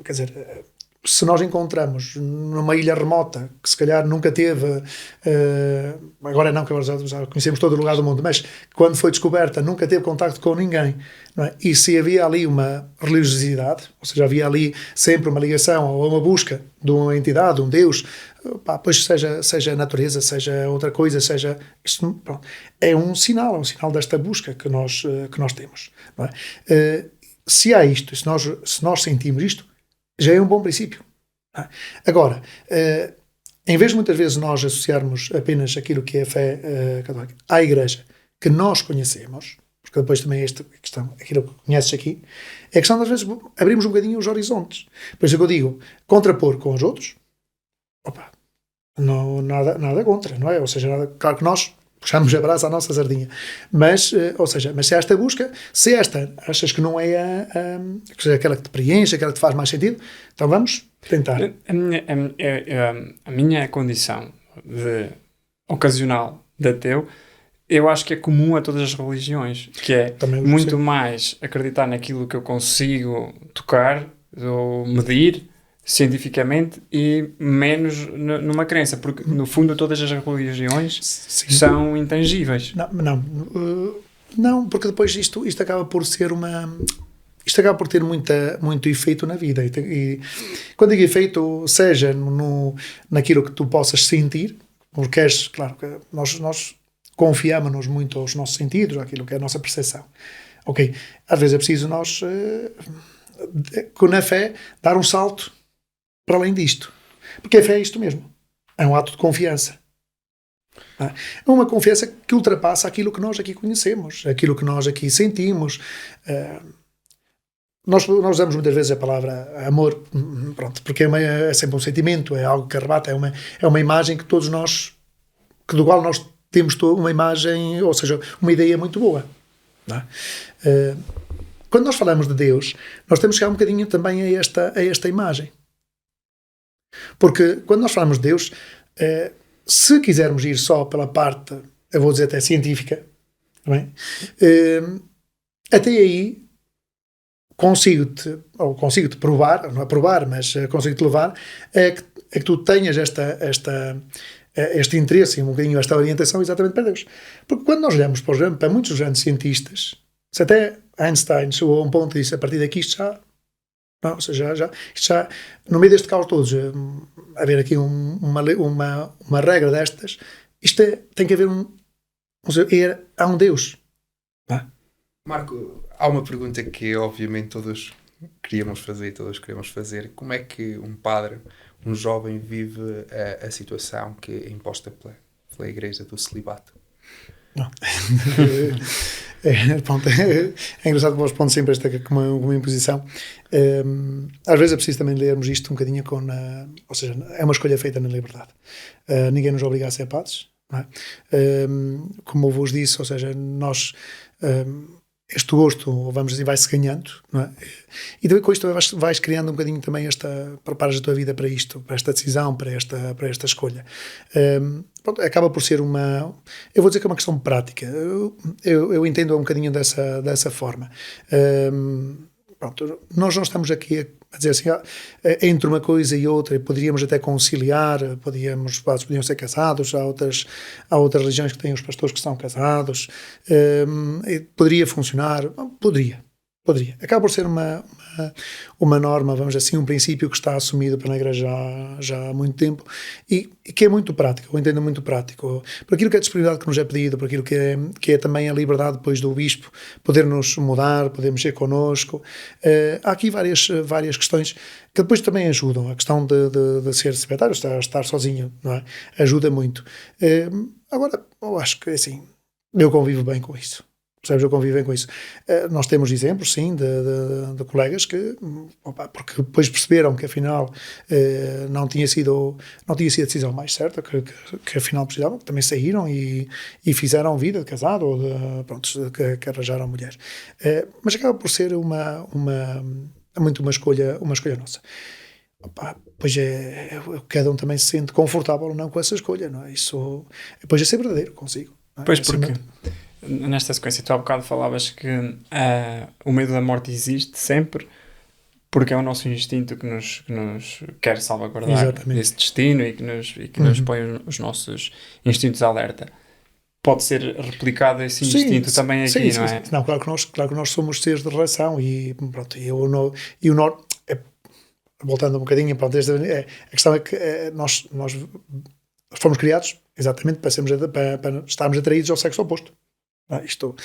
quer dizer, se nós encontramos numa ilha remota, que se calhar nunca teve, agora não, que agora já conhecemos todo o lugar do mundo, mas quando foi descoberta nunca teve contacto com ninguém, não é? E se havia ali uma religiosidade, ou seja, havia ali sempre uma ligação ou uma busca de uma entidade, de um Deus, pois seja a natureza, seja outra coisa, seja isto, pronto, é um sinal desta busca que nós temos, não é? Se há isto, se nós sentimos isto, já é um bom princípio. Agora, em vez de muitas vezes nós associarmos apenas aquilo que é a fé católica à igreja que nós conhecemos, porque depois também é esta questão, aquilo que conheces aqui, é a questão das vezes abrimos um bocadinho os horizontes. Por isso é que eu digo, contrapor com os outros, nada contra, não é? Ou seja, claro que nós puxamos a brasa à nossa sardinha, mas se esta busca, se esta achas que não é aquela que te preenche, aquela que te faz mais sentido, então vamos tentar. A minha condição ocasional de ateu, eu acho que é comum a todas as religiões, que é muito mais acreditar naquilo que eu consigo tocar ou medir cientificamente e menos numa crença, porque no fundo todas as religiões são intangíveis. Não, porque depois isto acaba por ser isto acaba por ter muito efeito na vida, e quando digo efeito, seja naquilo que tu possas sentir, porque claro, que nós confiamos-nos muito aos nossos sentidos, àquilo que é a nossa percepção, ok, às vezes é preciso nós na fé dar um salto para além disto, porque a fé é isto mesmo. É um ato de confiança. É uma confiança que ultrapassa aquilo que nós aqui conhecemos, aquilo que nós aqui sentimos. Nós usamos muitas vezes a palavra amor, pronto, porque é sempre um sentimento, é algo que arrebata, é uma imagem que todos nós, do qual nós temos uma imagem, ou seja, uma ideia muito boa. Não é? Quando nós falamos de Deus, nós temos que chegar um bocadinho também a esta imagem. Porque quando nós falamos de Deus, se quisermos ir só pela parte, eu vou dizer até científica, bem? Até aí consigo-te provar, não é provar, mas consigo-te levar a que tu tenhas este interesse e um bocadinho esta orientação exatamente para Deus. Porque quando nós olhamos, por exemplo, para muitos grandes cientistas, se até Einstein chegou a um ponto e disse, a partir daqui isto já... Não, ou seja, isto já no meio deste caos todo, haver aqui uma regra destas, tem que haver há um Deus. Marco, há uma pergunta que obviamente todos queríamos fazer. Como é que um padre, um jovem, vive a situação que é imposta pela Igreja do celibato? Não. É engraçado que vós pondo sempre esta como uma imposição. Às vezes é preciso também lermos isto um bocadinho ou seja, é uma escolha feita na liberdade. Ninguém nos obriga a ser padres, não é? Como eu vos disse, ou seja, nós este gosto, vamos dizer, vai-se ganhando, não é? E depois com isto vais criando um bocadinho também preparas a tua vida para isto, para esta decisão, para esta escolha. Pronto, acaba por ser eu vou dizer que é uma questão prática. Eu entendo um bocadinho dessa forma. Pronto, nós não estamos aqui a dizer assim, entre uma coisa e outra, poderíamos até conciliar, os padres podiam ser casados, há outras religiões que têm os pastores que são casados, poderia funcionar, poderia. Acaba por ser uma norma, vamos dizer assim, um princípio que está assumido pela Igreja já há muito tempo e que é muito prático, eu entendo muito prático, por aquilo que é a disponibilidade que nos é pedido, por aquilo que é também a liberdade depois do Bispo, poder nos mudar, poder mexer connosco. Há aqui várias questões que depois também ajudam, a questão de ser secretário, estar sozinho, não é? Ajuda muito. Agora, eu acho que assim, eu convivo bem com isso. Percebes? Eu convivo bem com isso. Nós temos exemplos, sim, de colegas que, porque depois perceberam que afinal não tinha sido a decisão mais certa, que afinal precisavam, também saíram e fizeram vida de casado ou que arranjaram mulher. Mas acaba por ser muito uma escolha nossa. Pois cada um também se sente confortável ou não com essa escolha, não é? Isso depois é ser verdadeiro consigo. Não é? Pois porque... Nesta sequência, tu há bocado falavas que o medo da morte existe sempre porque é o nosso instinto que nos quer salvaguardar. Exatamente. Desse destino e que nos põe os nossos instintos de alerta. Pode ser replicado esse instinto também aqui, não é? Não, claro que nós somos seres de relação e pronto, voltando um bocadinho, pronto, a questão é que nós fomos criados exatamente para estarmos atraídos ao sexo oposto. Isto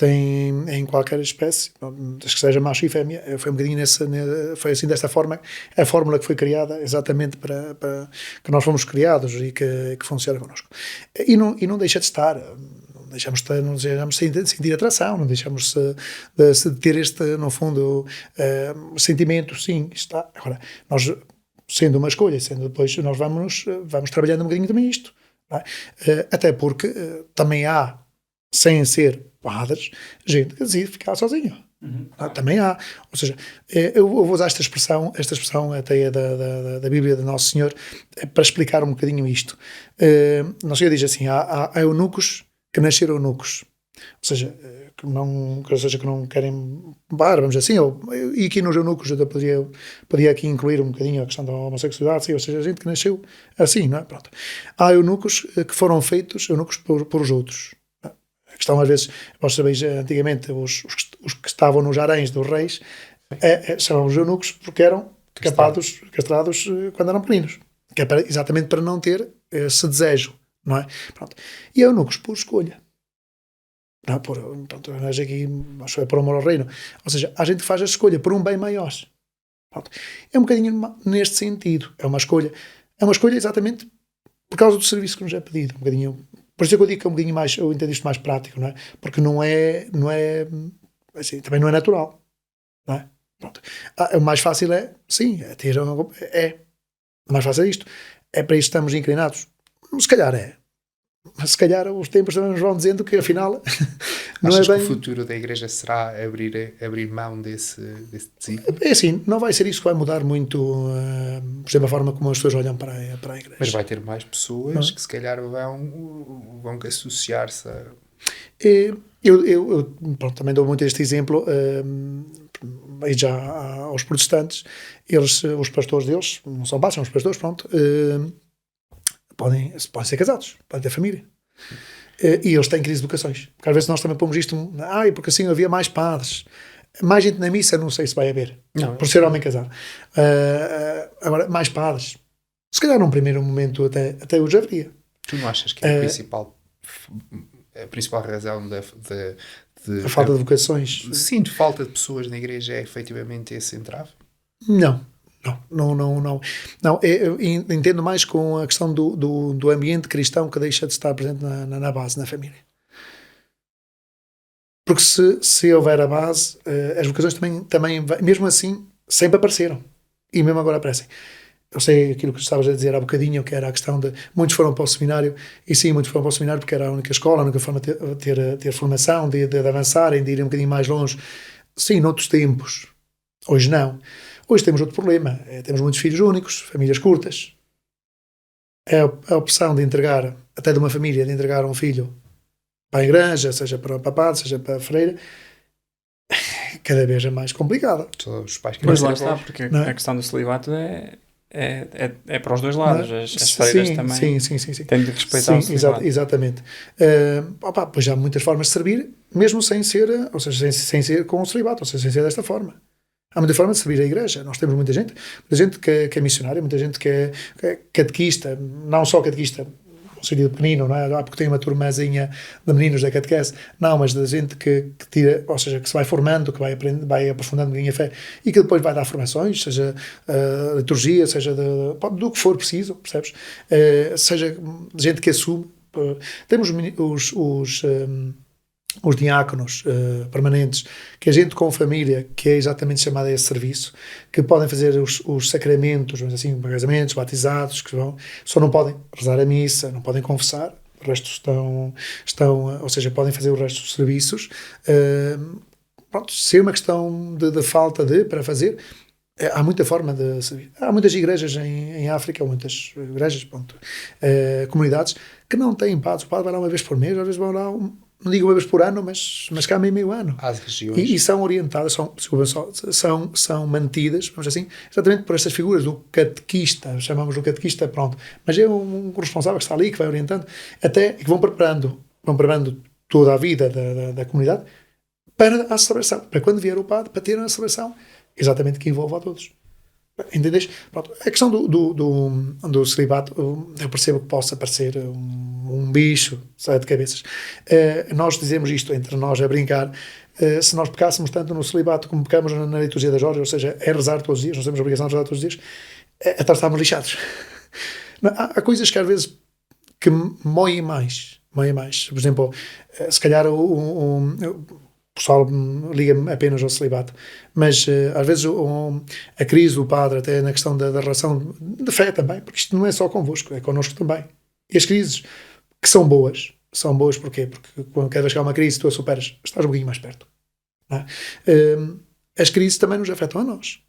em qualquer espécie, desde que seja macho e fêmea, foi um bocadinho foi assim desta forma, a fórmula que foi criada exatamente para que nós fomos criados e que funciona connosco. E não deixa de estar, não deixamos de sentir atração, não deixamos de ter no fundo, sentimento, sim, está. Agora, nós, sendo uma escolha, depois nós vamos trabalhando um bocadinho também isto. Não é? Até porque também há, sem ser padres, gente que decide ficar sozinho. Também há. Ou seja, eu vou usar esta expressão até da Bíblia de Nosso Senhor para explicar um bocadinho isto. Nosso Senhor diz assim, há eunucos que nasceram eunucos. Ou seja, que não querem vamos assim, e aqui nos eunucos eu podia aqui incluir um bocadinho a questão da homossexualidade, sim, ou seja, a gente que nasceu assim, não é? Pronto. Há eunucos que foram feitos eunucos por os outros. A questão, às vezes, vós sabeis, antigamente, os que estavam nos haréns dos reis chamavam os eunucos porque eram castrados quando eram pequeninos. Que é exatamente para não ter esse desejo, não é? Pronto. E eunucos por escolha. Não, portanto, aqui, acho que é por amor ao reino. Ou seja, a gente faz a escolha por um bem maior. Pronto. É um bocadinho neste sentido. É uma escolha exatamente por causa do serviço que nos é pedido, um bocadinho. Por isso é que eu digo que é um bocadinho mais, eu entendo isto mais prático, não é? Porque não é, assim, também não é natural, não é? Pronto. O mais fácil é, sim, o mais fácil é isto. É para isto que estamos inclinados. Se calhar é. Mas se calhar os tempos também nos vão dizendo que afinal não Achas é bem. que o futuro da Igreja será abrir mão desse desígnio? É assim, não vai ser isso que vai mudar muito, por exemplo, a forma como as pessoas olham para a Igreja. Mas vai ter mais pessoas que se calhar vão associar-se a... Pronto, também dou muito este exemplo, aí já aos protestantes, os pastores deles, não são padres, são os pastores, pronto, podem ser casados, podem ter família. E eles têm crise de vocações. Porque às vezes nós também pomos isto, porque assim havia mais padres. Mais gente na missa, não sei se vai haver, Não, por ser homem casado. Agora, mais padres. Se calhar num primeiro momento até hoje haveria. Tu não achas que é a principal razão A falta de vocações? Sim, de falta de pessoas na Igreja é efetivamente esse entrave? Não. Eu entendo mais com a questão do ambiente cristão que deixa de estar presente na base, na família. Porque se houver a base, as vocações também, mesmo assim, sempre apareceram. E mesmo agora aparecem. Eu sei aquilo que estavas a dizer há bocadinho, que era a questão de muitos foram para o seminário, e sim, muitos foram para o seminário porque era a única escola, a única forma de ter formação, de avançarem, de ir um bocadinho mais longe. Sim, noutros tempos. Hoje não. Hoje temos outro problema. Temos muitos filhos únicos, famílias curtas. A opção de entregar, até de uma família, de entregar um filho para a igreja, seja para padre, seja para a freira, cada vez é mais complicada. Só os pais que Mas não lá serem está, porque Não é? a questão do celibato é para os dois lados. As freiras também Sim. têm de respeitar o celibato. Exatamente. Pois há muitas formas de servir, mesmo sem ser, ou seja, sem ser com o celibato, ou seja, sem ser desta forma. Há muita forma de servir a igreja. Nós temos muita gente que é missionária, muita gente que é catequista, não só catequista, no sentido pequenino, não é? Porque tem uma turmazinha de meninos da catequese, não, mas da gente que tira, ou seja, que se vai formando, que vai aprendendo, vai aprofundando a fé e que depois vai dar formações, seja liturgia, seja do que for preciso, percebes? Seja gente que assume. Temos os diáconos permanentes, que é gente com família, que é exatamente chamada a esse serviço, que podem fazer os sacramentos, assim, casamentos, batizados, que só não podem rezar a missa, não podem confessar, o resto estão ou seja, podem fazer o resto dos serviços. Se é uma questão de falta para fazer, há muita forma de servir. Há muitas igrejas em África, muitas igrejas, comunidades, que não têm padres. O padre vai lá uma vez por mês, às vezes vão lá não digo uma vez por ano, mas cá meio ano. Às regiões. E são orientadas, são mantidas, vamos assim, exatamente por estas figuras do catequista, chamamos do catequista, pronto. Mas é um responsável que está ali, que vai orientando, até que vão preparando toda a vida da comunidade para a celebração, para quando vier o padre, para ter a celebração, exatamente que envolva a todos. Entendes? Pronto. A questão do celibato, eu percebo que possa parecer um bicho, sai de cabeças. Nós dizemos isto entre nós a brincar. Se nós pecássemos tanto no celibato como pecamos na liturgia das horas, ou seja, é rezar todos os dias, nós temos a obrigação de rezar todos os dias, então estamos lixados. Há coisas que às vezes que moem mais. Por exemplo, se calhar o pessoal liga-me apenas ao celibato, mas às vezes a crise do padre, até na questão da relação de fé também, porque isto não é só convosco, é connosco também. E as crises que são boas porquê? Porque cada vez que há uma crise tu a superas, estás um bocadinho mais perto. Não é? As crises também nos afetam a nós.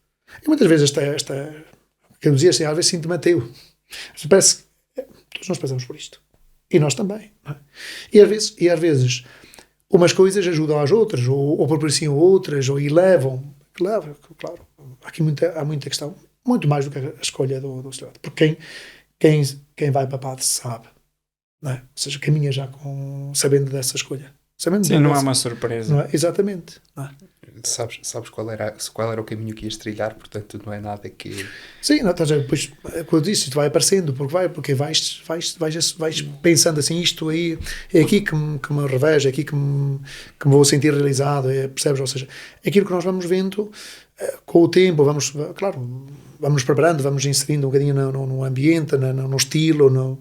E muitas vezes que eu dizia assim, às vezes sinto-me ateu. Parece que todos nós passamos por isto. E nós também. Não é? E às vezes umas coisas ajudam às outras, ou propiciam outras, e levam, claro, há muita questão, muito mais do que a escolha do celibato. Porque quem vai para padre sabe, não é? Ou seja, caminha já sabendo dessa escolha. Sim, não é uma surpresa. Não é? Exatamente. Não é? Sabes qual era o caminho que ias trilhar, portanto não é nada que... Sim, não, depois, quando eu disse, isto vai aparecendo, porque vais pensando assim, isto aí, é aqui que me revejo, é aqui que me vou sentir realizado, percebes? Ou seja, aquilo que nós vamos vendo com o tempo, vamos nos preparando, vamos inserindo um bocadinho no ambiente, no estilo,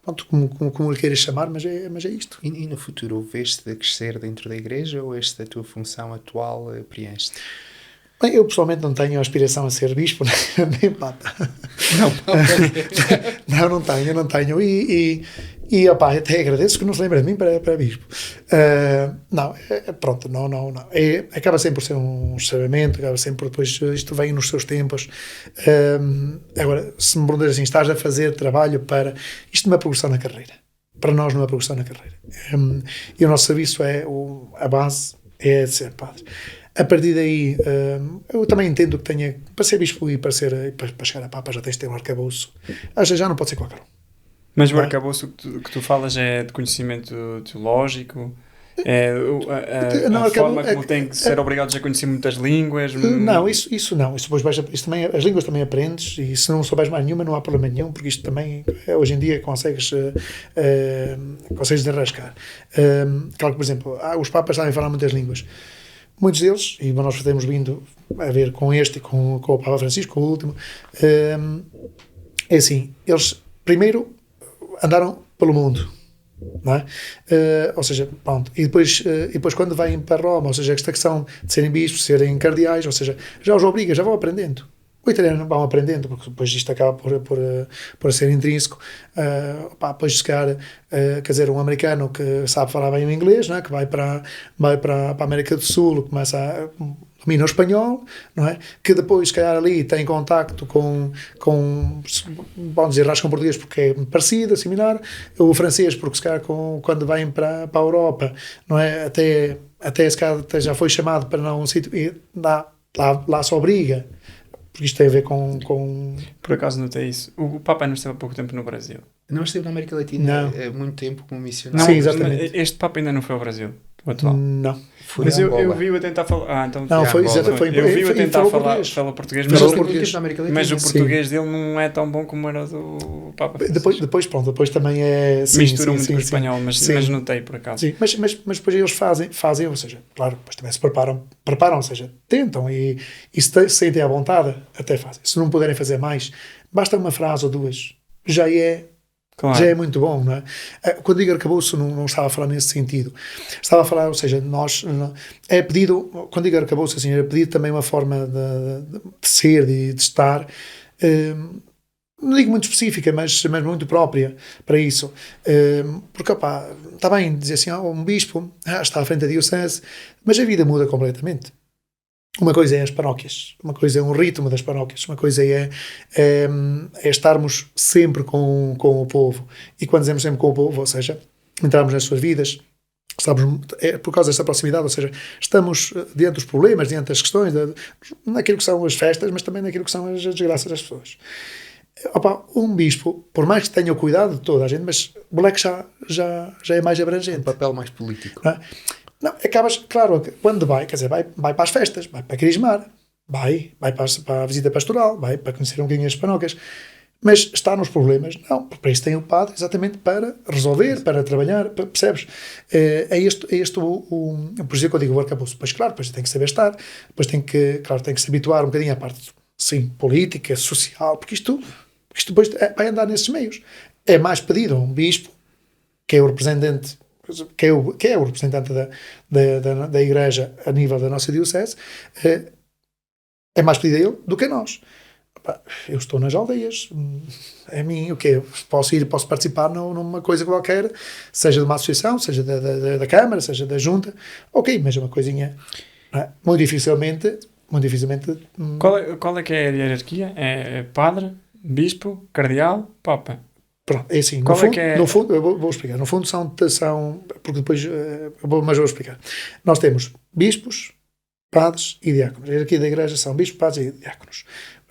pronto, como lhe queiras chamar, mas é isto. E no futuro, vês-te a crescer dentro da igreja ou esta tua função atual preenche-te? Bem, eu pessoalmente não tenho a aspiração a ser bispo, nem papa. Não tenho. E opá, até agradeço que não se lembre de mim para bispo. Pronto, não. Acaba sempre por ser um chamamento, acaba sempre por depois, isto vem nos seus tempos. Agora, se me perguntas assim, estás a fazer trabalho para... Isto não é progressão na carreira. Para nós não é progressão na carreira. E o nosso serviço a base é de ser padre. A partir daí, eu também entendo que tenha, para ser bispo e para chegar a papa, já tens de ter um arcabouço. Já não pode ser qualquer um. Mas o arcabouço que tu falas é de conhecimento teológico? É a forma como tem que ser obrigados a conhecer muitas línguas? Não, isso não. Isso depois isso também, as línguas também aprendes, e se não souberes mais nenhuma, não há problema nenhum, porque isto também, hoje em dia, consegues desenrascar. Claro que, por exemplo, os papas sabem falar muitas línguas. Muitos deles, e nós temos vindo a ver com este e com o Papa Francisco, o último, é assim, eles primeiro andaram pelo mundo, não é? Ou seja, pronto, e depois quando vêm para Roma, ou seja, esta questão de serem bispos, serem cardeais, ou seja, já os obriga, já vão aprendendo. O italiano vão aprendendo, porque depois isto acaba por ser intrínseco. Depois, se calhar, quer dizer, um americano que sabe falar bem o inglês, não é? Que vai para a América do Sul, começa a domina o espanhol, não é? Que depois, se calhar, ali tem contacto com vamos dizer, rascam português porque é parecido, similar, o francês porque, se calhar, quando vêm para a Europa, não é? Até se calhar já foi chamado para um sítio e lá se obriga. Porque isto tem a ver com... Por acaso notei isso. O Papa não esteve há pouco tempo no Brasil. Não esteve na América Latina há muito tempo como missionário. Não, sim, exatamente. Este Papa ainda não foi ao Brasil, o atual. Não. Mas eu vi-o a tentar falar... então, não, foi eu vi-o a tentar falar português, mas o português dele não é tão bom como era do Papa. Depois também é... Mistura muito com o espanhol, mas notei por acaso. Sim, mas depois eles fazem, ou seja, claro, depois também se preparam, ou seja, tentam e se sentem à vontade, até fazem. Se não puderem fazer mais, basta uma frase ou duas, já é muito bom, não é? Quando digo arcabouço, não estava a falar nesse sentido. Estava a falar, ou seja, é pedido, quando digo arcabouço, assim, é pedido também uma forma de ser, de estar, não digo muito específica, mas muito própria para isso. Porque, está bem dizer assim, um bispo está à frente da diocese, mas a vida muda completamente. Uma coisa é as paróquias, uma coisa é um ritmo das paróquias, uma coisa é estarmos sempre com o povo. E quando dizemos sempre com o povo, ou seja, entrarmos nas suas vidas, por causa dessa proximidade, ou seja, estamos diante dos problemas, diante das questões, naquilo que são as festas, mas também naquilo que são as desgraças das pessoas. Um bispo, por mais que tenha o cuidado de toda a gente, mas o moleque já é mais abrangente. Um papel mais político. Não, acabas, claro, quando vai para as festas, vai para crismar, vai para a visita pastoral, vai para conhecer um bocadinho as paróquias, mas está nos problemas, não, porque para isso tem o padre exatamente para resolver, para trabalhar, percebes? É este por isso que eu digo o arcabouço. Pois claro, depois tem que saber estar, depois tem que se habituar um bocadinho à parte, sim, política, social, porque isto depois vai andar nesses meios. É mais pedido a um bispo, que é o representante, que é o representante da Igreja a nível da nossa diocese, é mais pedido a ele do que a nós. Eu estou nas aldeias, a mim, o quê? Posso participar numa coisa qualquer, seja de uma associação, seja da Câmara, seja da Junta, ok, mas é uma coisinha, muito dificilmente. Qual é que é a hierarquia? É padre, bispo, cardeal, papa? Pronto, é assim, no fundo, eu vou explicar, no fundo são porque depois, mas vou explicar. Nós temos bispos, padres e diáconos. A hierarquia da igreja são bispos, padres e diáconos,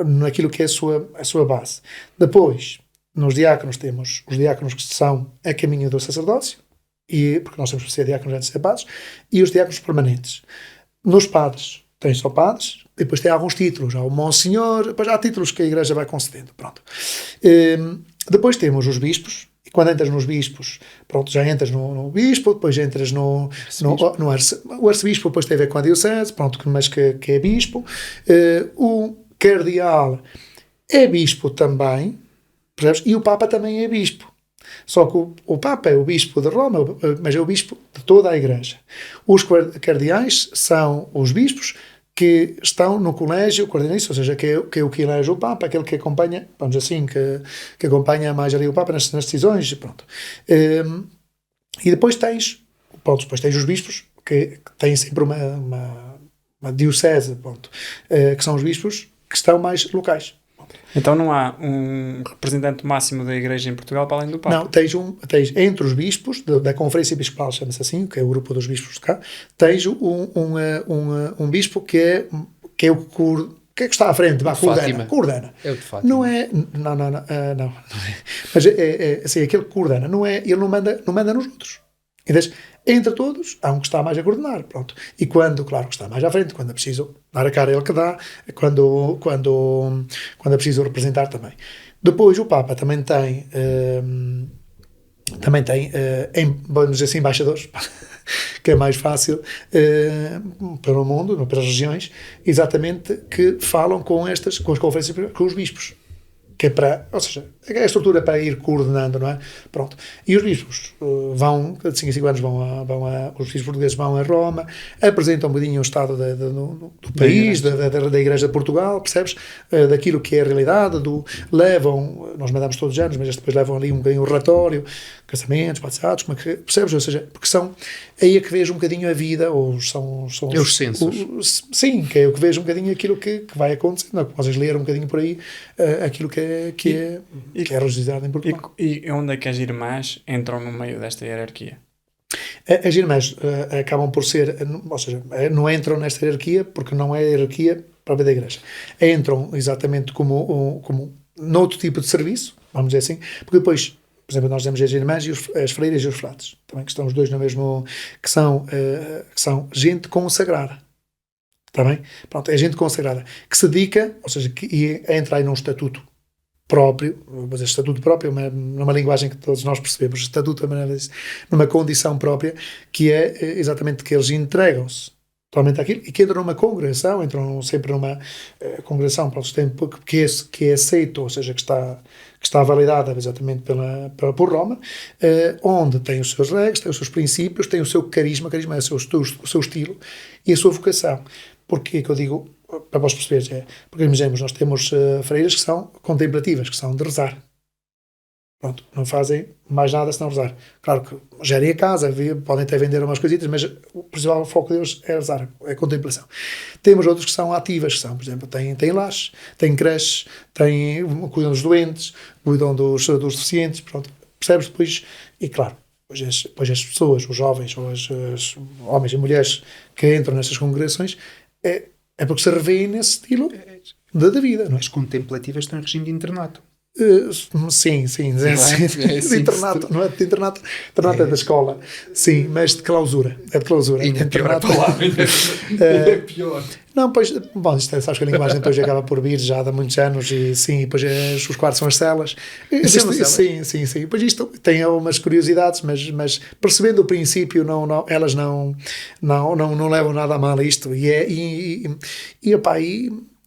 naquilo que é a sua base. Depois, nos diáconos temos os diáconos que são a caminho do sacerdócio, porque nós temos que ser diáconos antes de ser padres, e os diáconos permanentes. Nos padres, tem só padres, depois tem alguns títulos, há o Monsenhor, depois há títulos que a igreja vai concedendo, pronto. Depois temos os bispos, e quando entras nos bispos, pronto, já entras no bispo, depois entras no arcebispo, depois tem a ver com a diocese, pronto, mas que é bispo. O cardeal é bispo também, percebes? E o papa também é bispo. Só que o Papa é o bispo de Roma, mas é o bispo de toda a Igreja. Os cardeais são os bispos que estão no colégio cardinalício, ou seja, que é o que elege o Papa, aquele que acompanha, vamos assim, que acompanha mais ali o Papa nas decisões, pronto. E depois tens os bispos, que têm sempre uma diocese, pronto, que são os bispos que estão mais locais. Então não há um representante máximo da Igreja em Portugal para além do Papa? Não, tens entre os bispos da Conferência Episcopal, chama-se assim, que é o grupo dos bispos de cá, tens um bispo que é o que está à frente, coordena. É o de Fátima. Não é, não. Mas assim, aquele que coordena, ele não manda nos outros. Então, entre todos, há um que está mais a coordenar, pronto. E claro, que está mais à frente, quando é preciso dar a cara, é ele que dá, quando é preciso representar também. Depois, o Papa também tem vamos dizer assim, embaixadores, que é mais fácil para o mundo, para as regiões, exatamente, que falam com as conferências, com os bispos. Que é ou seja, é a estrutura para ir coordenando, não é? Pronto. E os bispos vão, de 5 em 5 anos os bispos portugueses vão a Roma, apresentam um bocadinho o estado do país, da Igreja de Portugal, percebes? Daquilo que é a realidade, nós mandamos todos os anos, mas depois levam ali um bocadinho o relatório, casamentos, batizados, percebes? Ou seja, porque aí é que vejo um bocadinho a vida, ou são é os censos. Sim, que é o que vejo um bocadinho aquilo que vai acontecendo, vocês leram um bocadinho por aí aquilo que é registrado em Portugal. E onde é que as irmãs entram no meio desta hierarquia? As irmãs acabam por ser, ou seja, não entram nesta hierarquia porque não é a hierarquia própria da Igreja. Entram exatamente como noutro tipo de serviço, vamos dizer assim, porque depois, por exemplo, nós temos as irmãs e as freiras e os frades, também que estão os dois no mesmo, que são gente consagrada. Está bem? Pronto, é gente consagrada, que se dedica, ou seja, que entra aí num estatuto próprio, mas estatuto próprio numa linguagem que todos nós percebemos, estatuto numa condição própria, que é exatamente que eles entregam-se totalmente àquilo, e que entram numa congregação, entram sempre numa congregação que é aceito, ou seja, que está validada exatamente por Roma, onde tem os seus regras, tem os seus princípios, tem o seu carisma é o seu estilo e a sua vocação. Porquê que eu digo, para vós perceberes, porque imaginemos, nós temos freiras que são contemplativas, que são de rezar. Pronto, não fazem mais nada senão rezar. Claro que gerem a casa, podem até vender umas coisitas, mas o principal foco deles é rezar, é contemplação. Temos outros que são ativas, que são, por exemplo, têm lares, têm creches, cuidam dos doentes, cuidam dos deficientes, pronto, percebes depois, e claro, depois as pessoas, os jovens, ou os homens e mulheres que entram nestas congregações, é porque se revêem nesse estilo da vida, não é? As contemplativas estão em regime de internato. Sim. De internato, não é de internato. Internato é da escola. Sim, mas de clausura. É de clausura. Ainda é pior a palavra. É pior. Não, pois, bom, sabes que a linguagem depois acaba por vir já há muitos anos e sim, depois os quartos são as celas. Sim. Depois isto tem algumas curiosidades, mas percebendo o princípio, elas não levam nada a mal a isto e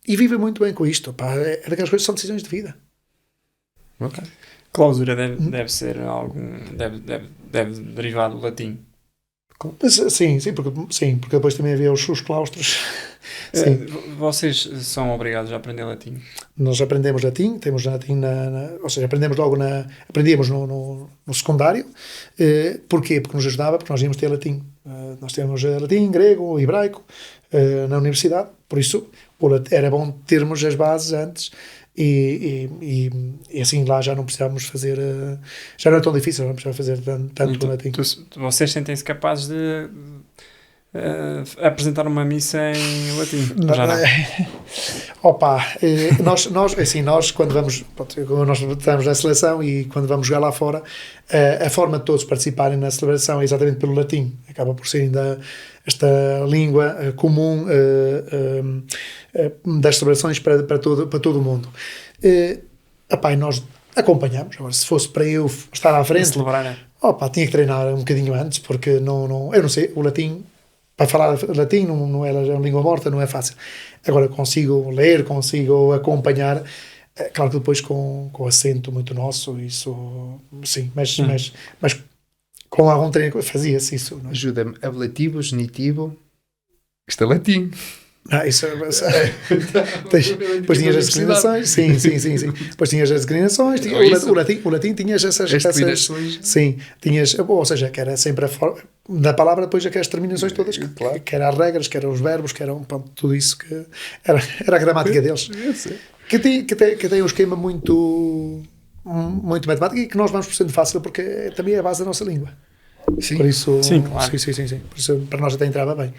vivem muito bem com isto. É daquelas coisas que são decisões de vida. Okay. Clausura deve ser deve derivar do latim. Sim, porque depois também havia os claustros. Sim. Vocês são obrigados a aprender latim? Nós aprendemos latim, temos latim ou seja, aprendíamos no secundário. Porquê? Porque nos ajudava, porque nós íamos ter latim. Nós temos latim, grego, hebraico na universidade, por isso era bom termos as bases antes. E assim lá já não precisávamos fazer, já não é tão difícil, não precisávamos fazer tanto latim. Vocês sentem-se capazes de apresentar uma missa em latim? Já não? Nós quando vamos, nós estamos na seleção e quando vamos jogar lá fora, a forma de todos participarem na celebração é exatamente pelo latim, acaba por ser ainda esta língua comum das celebrações para todo o mundo. Nós acompanhamos. Agora, se fosse para eu estar à frente, tinha que treinar um bocadinho antes, porque eu não sei, o latim, para falar latim não é uma língua morta, não é fácil. Agora consigo ler, consigo acompanhar É claro que depois com acento muito nosso, isso sim, mas com algum treino fazia-se isso. Não é? Ajuda-me. Ablativo, genitivo. Isto é latim. Isso depois tinhas as declinações, sim. Depois tinhas as declinações, o latim tinhas essas terminações. Sim, tinhas, ou seja, que era sempre a forma da palavra, depois aquelas terminações todas, que eram as regras, que eram os verbos, que eram tudo isso que era a gramática deles. Que tem um esquema muito matemático e que nós vamos por sendo fácil porque também é a base da nossa língua. Sim. Por isso, sim, claro. Sim. Por isso, para nós até entrava bem.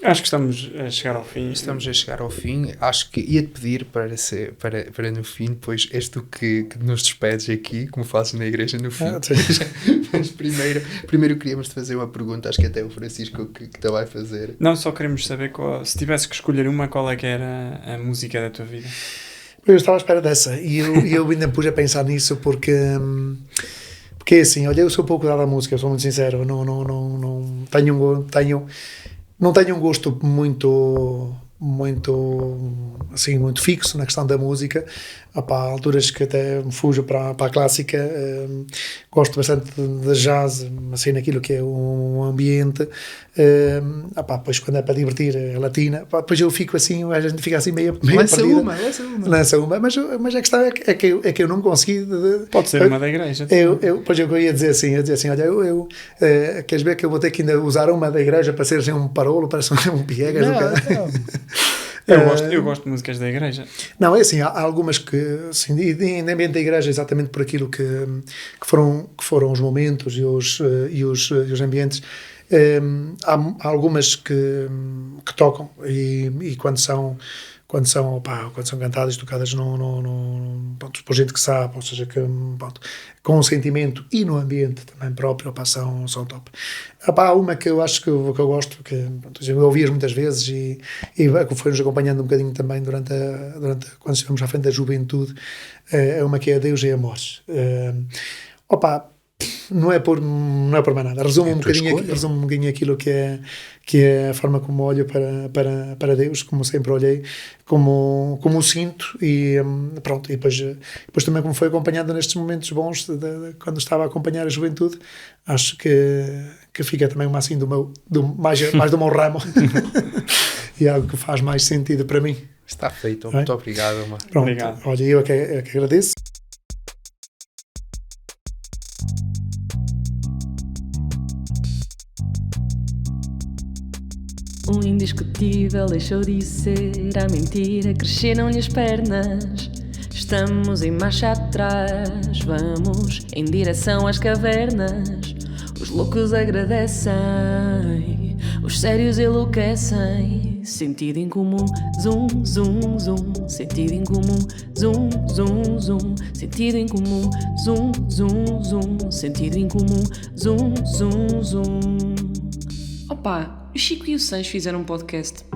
Acho que estamos a chegar ao fim. Estamos a chegar ao fim. Acho que ia-te pedir para no fim, depois és tu que nos despedes aqui, como fazes na igreja no fim. Mas primeiro queríamos-te fazer uma pergunta, acho que até o Francisco que te vai fazer. Não, só queremos saber, se tivesse que escolher uma, qual é que era a música da tua vida? Eu estava à espera dessa e eu ainda me pus a pensar nisso porque assim, olha, eu sou pouco dado à música, eu sou muito sincero, não tenho um gosto muito fixo na questão da música. Há alturas que até me fujo para a clássica. Gosto bastante de jazz, assim, naquilo que é um ambiente. Depois quando é para divertir é latina. Depois eu fico assim, a gente fica assim meio lança perdida. Lança uma. Mas a questão é que eu não consegui. Pode ser uma da igreja. Pois eu ia dizer assim, olha, queres ver que eu vou ter que ainda usar uma da igreja para ser assim um parolo, parece um piegas. Eu gosto de músicas da igreja. Não, é assim, há algumas que, assim, em ambiente da igreja, exatamente por aquilo que foram os momentos e os ambientes, há algumas que tocam e quando são cantadas e tocadas por gente que sabe, ou seja, com um sentimento e no ambiente também próprio, são top. Há uma que eu acho que eu gosto, que eu ouvi-as muitas vezes e foi-nos acompanhando um bocadinho também durante quando estivemos à frente da juventude, é uma que é Deus é Amor. Não é por mais nada. Resumo um bocadinho aquilo que é a forma como olho para Deus, como sempre olhei, como o sinto e pronto. E depois também como foi acompanhado nestes momentos bons quando estava a acompanhar a juventude, acho que fica também uma assim mais do meu ramo e é algo que faz mais sentido para mim. Está feito. Muito obrigado. Pronto. Obrigado. Olha, eu é que agradeço. O indiscutível deixou de ser, a mentira cresceram-lhe as pernas. Estamos em marcha atrás, vamos em direção às cavernas. Os loucos agradecem, os sérios enlouquecem. Sentido em comum, zum, zum, zum. Sentido em comum, zum, zum, zum. Sentido em comum, zum, zum, zum. Sentido em comum, zum, zum, zum. Opa, o Chico e o Sancho fizeram um podcast.